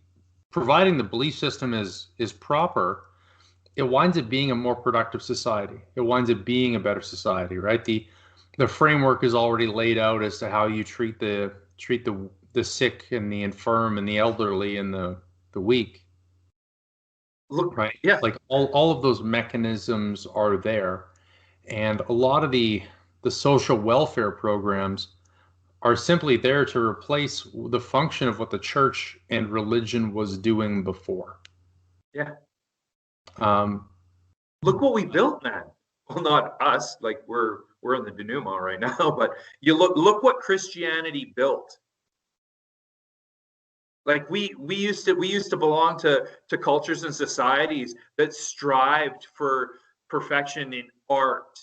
providing the belief system is proper, it winds up being a more productive society. It winds up being a better society, right? The framework is already laid out as to how you treat the sick and the infirm and the elderly and the weak. Look, right? Yeah. Like all of those mechanisms are there, and a lot of the social welfare programs are simply there to replace the function of what the church and religion was doing before. Yeah. Look what we built, man. Well, not us. Like, we're in the denouement right now, but you look what Christianity built. Like, we used to belong to cultures and societies that strived for perfection in art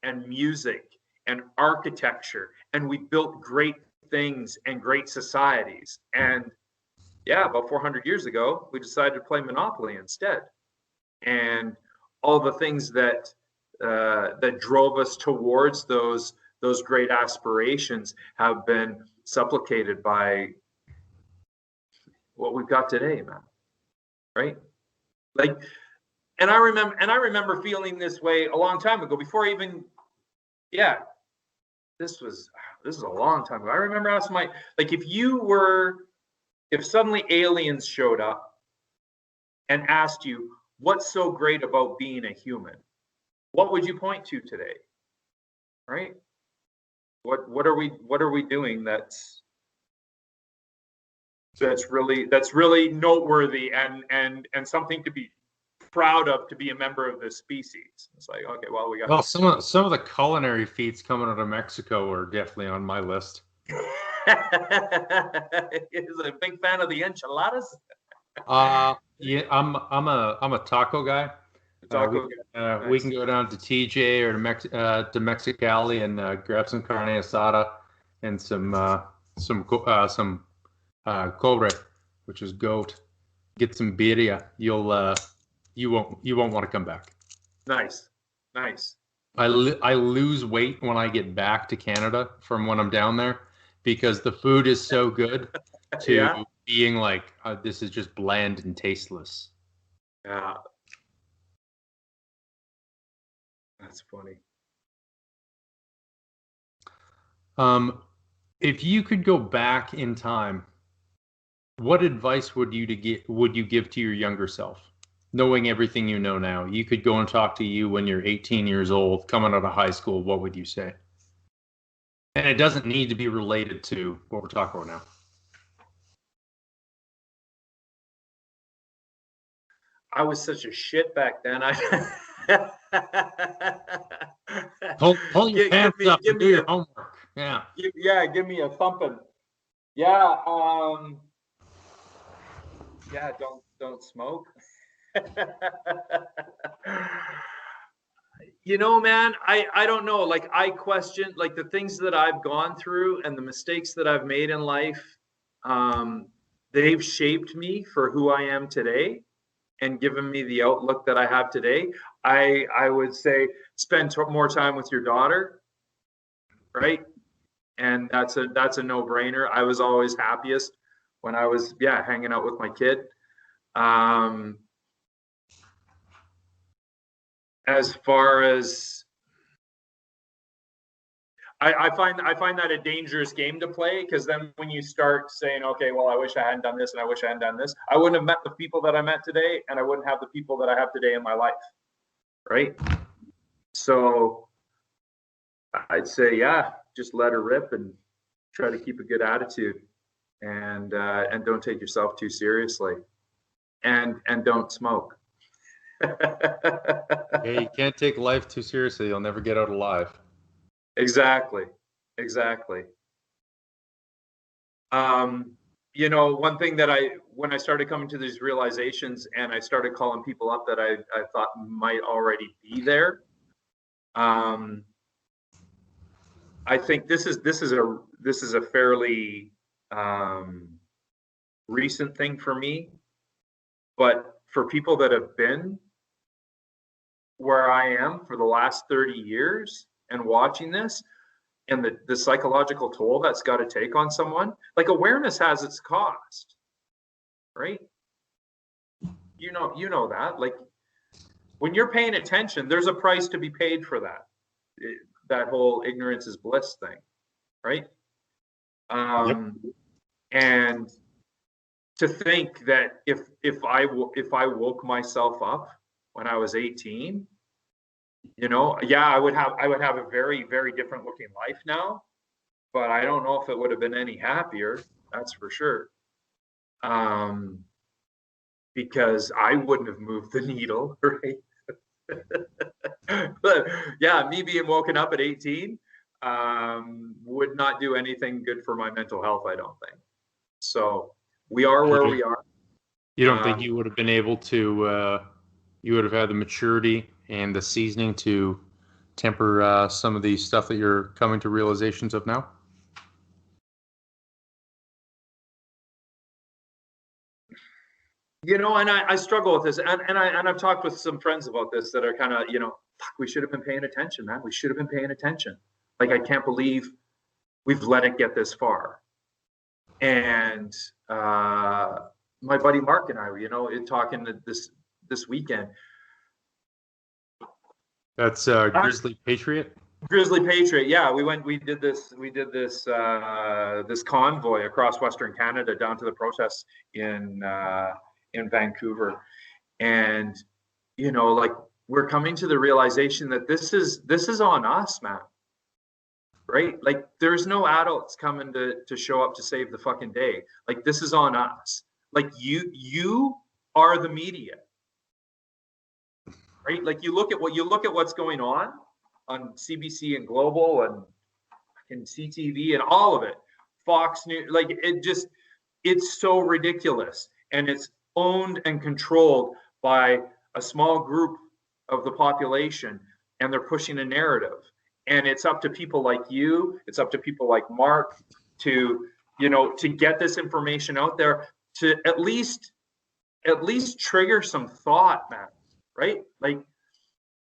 and music and architecture, and we built great things and great societies. And about 400 years ago, we decided to play Monopoly instead. And all the things that drove us towards those great aspirations have been supplicated by what we've got today, man. Right? Like, and I remember feeling this way a long time ago, before even, this is a long time ago. I remember asking if suddenly aliens showed up and asked you, what's so great about being a human? What would you point to today? Right? What are we doing that's really noteworthy and something to be proud of, to be a member of this species? It's like, okay, well, we got some of the culinary feats coming out of Mexico are definitely on my list. Is a big fan of the enchiladas. Yeah, I'm a taco guy. Nice. We can go down to TJ or to Mexicali and grab some carne asada and some cobre, which is goat. Get some birria. You won't want to come back. Nice. I lose weight when I get back to Canada from when I'm down there, because the food is so good being like, this is just bland and tasteless. Yeah. That's funny. If you could go back in time, what advice would you give to your younger self, knowing everything you know now? You could go and talk to you when you're 18 years old, coming out of high school. What would you say? And it doesn't need to be related to what we're talking about now. I was such a shit back then. Pull your pants up and do your homework. Yeah. Give me a thumping. Yeah. Yeah. Don't smoke. You know, man, I don't know. Like, I question, like, the things that I've gone through and the mistakes that I've made in life. They've shaped me for who I am today and given me the outlook that I have today. I would say spend more time with your daughter, right? And that's a no-brainer. I was always happiest when I was hanging out with my kid. As far as I find that a dangerous game to play, because then when you start saying, okay, well, I wish I hadn't done this and I wish I hadn't done this, I wouldn't have met the people that I met today, and I wouldn't have the people that I have today in my life, right? So I'd say, just let her rip and try to keep a good attitude, and don't take yourself too seriously, and don't smoke. Yeah, you can't take life too seriously. You'll never get out alive. Exactly. You know, one thing that when I started coming to these realizations and I started calling people up that I thought might already be there, I think this is a fairly recent thing for me, but for people that have been where I am for the last 30 years and watching this, and the psychological toll that's got to take on someone, like, awareness has its cost, right? You know that, like, when you're paying attention, there's a price to be paid for that. That whole ignorance is bliss thing, right? And to think that if I woke myself up when I was 18, you know, I would have a very, very different looking life now, but I don't know if it would have been any happier. That's for sure. Because I wouldn't have moved the needle, right? But me being woken up at 18 would not do anything good for my mental health, I don't think. So we are where we are. You don't think you would have been able to, you would have had the maturity and the seasoning to temper some of the stuff that you're coming to realizations of now? You know, and I struggle with this, and I've talked with some friends about this that are kind of, you know, we should have been paying attention, man. We should have been paying attention. Like, I can't believe we've let it get this far. And my buddy Mark and I were, you know, talking this weekend. That's Grizzly Patriot. Grizzly Patriot, yeah. We did this this convoy across Western Canada down to the protests in Vancouver, and, you know, like, we're coming to the realization that this is on us, man. Right? Like, there's no adults coming to show up to save the fucking day. Like, this is on us. Like, you are the media. Right? Like, you look at what's going on CBC and Global and CTV and all of it, Fox News, like, it's so ridiculous, and it's owned and controlled by a small group of the population, and they're pushing a narrative, and it's up to people like you, it's up to people like Mark to, you know, to get this information out there, to at least trigger some thought, man. Right?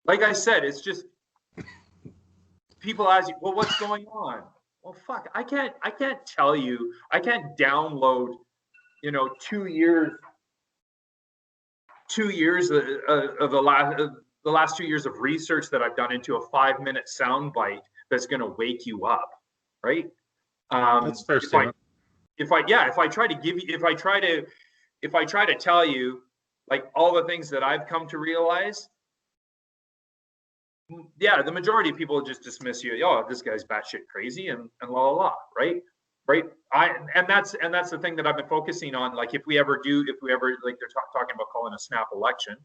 Like I said, it's just, people ask you, well, what's going on? Well, fuck, I can't tell you. I can't download 2 years of the last 2 years of research that I've done into a 5-minute soundbite that's going to wake you up, right? That's fair statement. If I try to tell you like all the things that I've come to realize, the majority of people just dismiss you. Oh, this guy's batshit crazy and la la la, right? And that's the thing that I've been focusing on. Like if we ever like they're talking about calling a snap election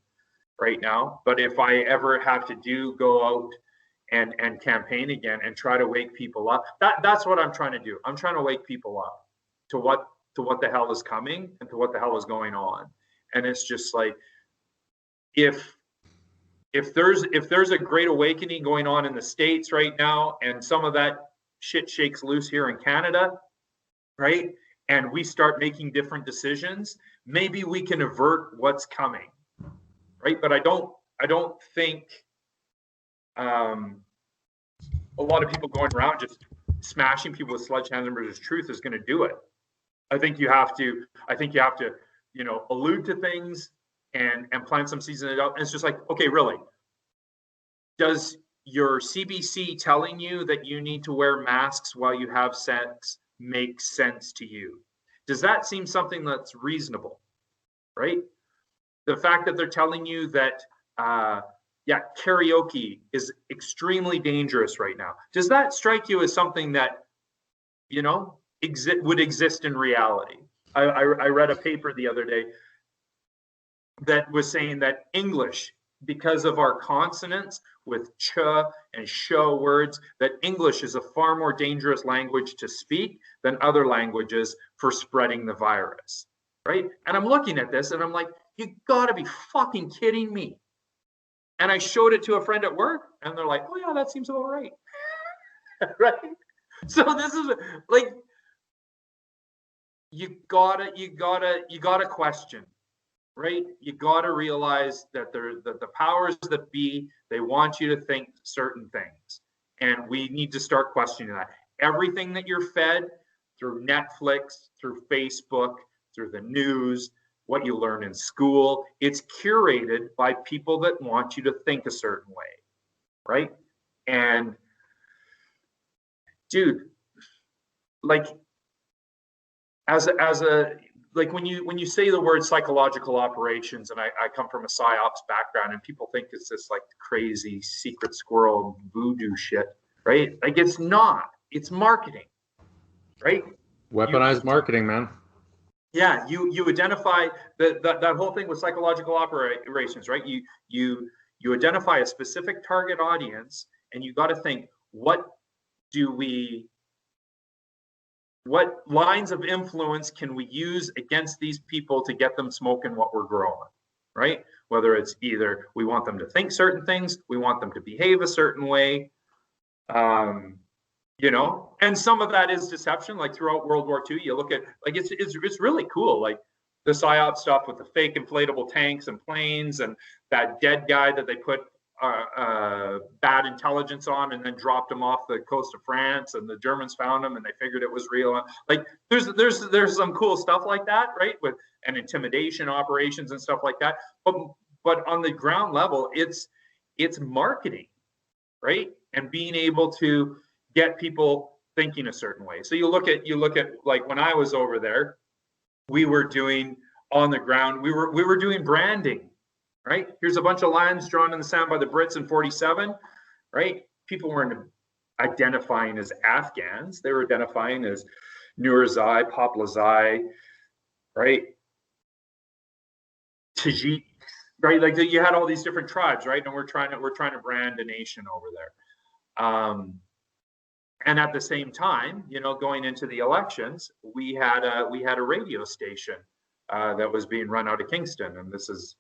right now, but if I ever have to go out and campaign again and try to wake people up, that's what I'm trying to do. I'm trying to wake people up to what the hell is coming and to what the hell is going on. And it's just like if there's a great awakening going on in the States right now, and some of that shit shakes loose here in Canada, right? And we start making different decisions, maybe we can avert what's coming, right? But I don't think a lot of people going around just smashing people with sledgehammers as truth is going to do it. I think you have to, allude to things and plant some seeds in it out. And it's just like, okay, really, does your CBC telling you that you need to wear masks while you have sex make sense to you? Does that seem something that's reasonable, right? The fact that they're telling you that, karaoke is extremely dangerous right now. Does that strike you as something that, would exist in reality? I read a paper the other day that was saying that English, because of our consonants with ch and show words, that English is a far more dangerous language to speak than other languages for spreading the virus, right? And I'm looking at this and I'm like, you gotta be fucking kidding me. And I showed it to a friend at work and they're like, oh yeah, that seems about right. Right? So this is like, you gotta question, right? You gotta realize that the powers that be, they want you to think certain things. And we need to start questioning that. Everything that you're fed through Netflix, through Facebook, through the news, what you learn in school, it's curated by people that want you to think a certain way, right? And dude, like like when you say the word psychological operations, and I come from a PysOps background, and people think it's this like crazy secret squirrel voodoo shit, right? Like it's not. It's marketing, right? Weaponized marketing, man. Yeah, you identify that whole thing with psychological operations, right? You identify a specific target audience, and you got to think, what lines of influence can we use against these people to get them smoking what we're growing, right? Whether it's either we want them to think certain things, we want them to behave a certain way, and some of that is deception. Like throughout World War II, you look at like it's really cool, like the PsyOps stuff with the fake inflatable tanks and planes, and that dead guy that they put bad intelligence on and then dropped him off the coast of France, and the Germans found him and they figured it was real. Like there's some cool stuff like that, right? With and intimidation operations and stuff like that. But on the ground level, it's marketing, right? And being able to get people thinking a certain way. So you look at like when I was over there, we were doing on the ground, we were doing branding, right? Here's a bunch of lines drawn in the sand by the Brits in 47, right? People weren't identifying as Afghans. They were identifying as Nurzai, Paplazai, right? Tajik, right? Like you had all these different tribes, right? And we're trying to brand a nation over there. And at the same time, going into the elections, we had a radio station that was being run out of Kingston, and this is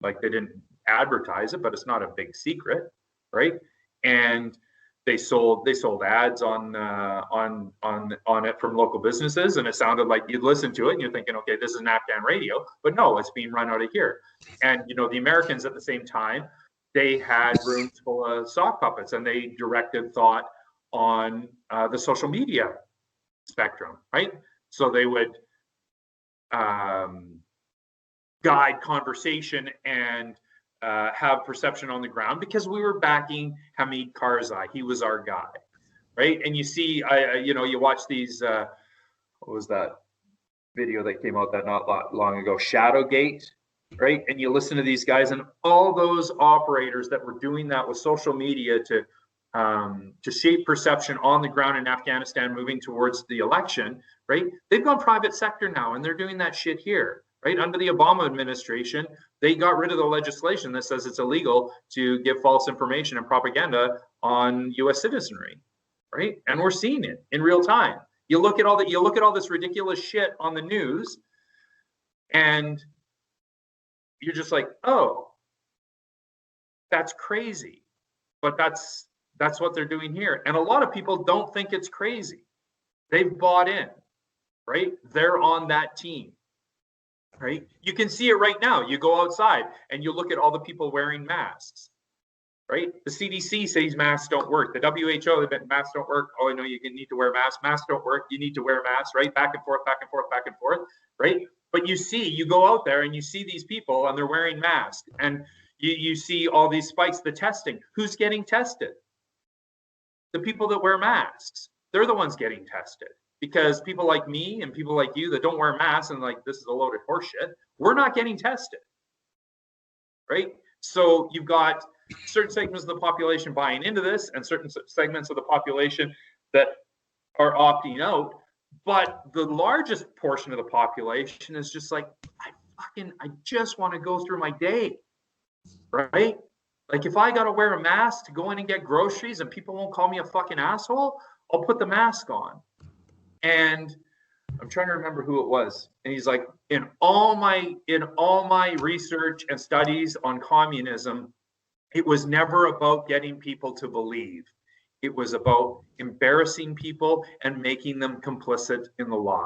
like they didn't advertise it, but it's not a big secret, right? And they sold ads on it from local businesses, and it sounded like you'd listen to it and you're thinking, okay, this is an Afghan radio, but no, it's being run out of here. And the Americans at the same time, they had rooms full of sock puppets, and they directed thought on the social media spectrum, right? So they would guide conversation and have perception on the ground, because we were backing Hamid Karzai. He was our guy, right? And you see, you watch these. What was that video that came out that not long ago? Shadowgate, right? And you listen to these guys, and all those operators that were doing that with social media to shape perception on the ground in Afghanistan, moving towards the election, right? They've gone private sector now, and they're doing that shit here. Right, under the Obama administration, they got rid of the legislation that says it's illegal to give false information and propaganda on U.S. citizenry, right? And we're seeing it in real time. You look at all this ridiculous shit on the news, and you're just like, oh, that's crazy. But that's what they're doing here. And a lot of people don't think it's crazy. They've bought in, right? They're on that team. Right? You can see it right now. You go outside and you look at all the people wearing masks, right? The CDC says masks don't work. The WHO, they bet masks don't work. Oh, I know you need to wear masks. Masks don't work. You need to wear masks, right? Back and forth, back and forth, back and forth, right? But you go out there and you see these people and they're wearing masks, and you see all these spikes, the testing. Who's getting tested? The people that wear masks. They're the ones getting tested. Because people like me and people like you that don't wear masks and like, this is a load of horseshit, we're not getting tested, right? So you've got certain segments of the population buying into this and certain segments of the population that are opting out. But the largest portion of the population is just like, I just want to go through my day, right? Like, if I got to wear a mask to go in and get groceries and people won't call me a fucking asshole, I'll put the mask on. And I'm trying to remember who it was. And he's like, in all my research and studies on communism, it was never about getting people to believe. It was about embarrassing people and making them complicit in the lie.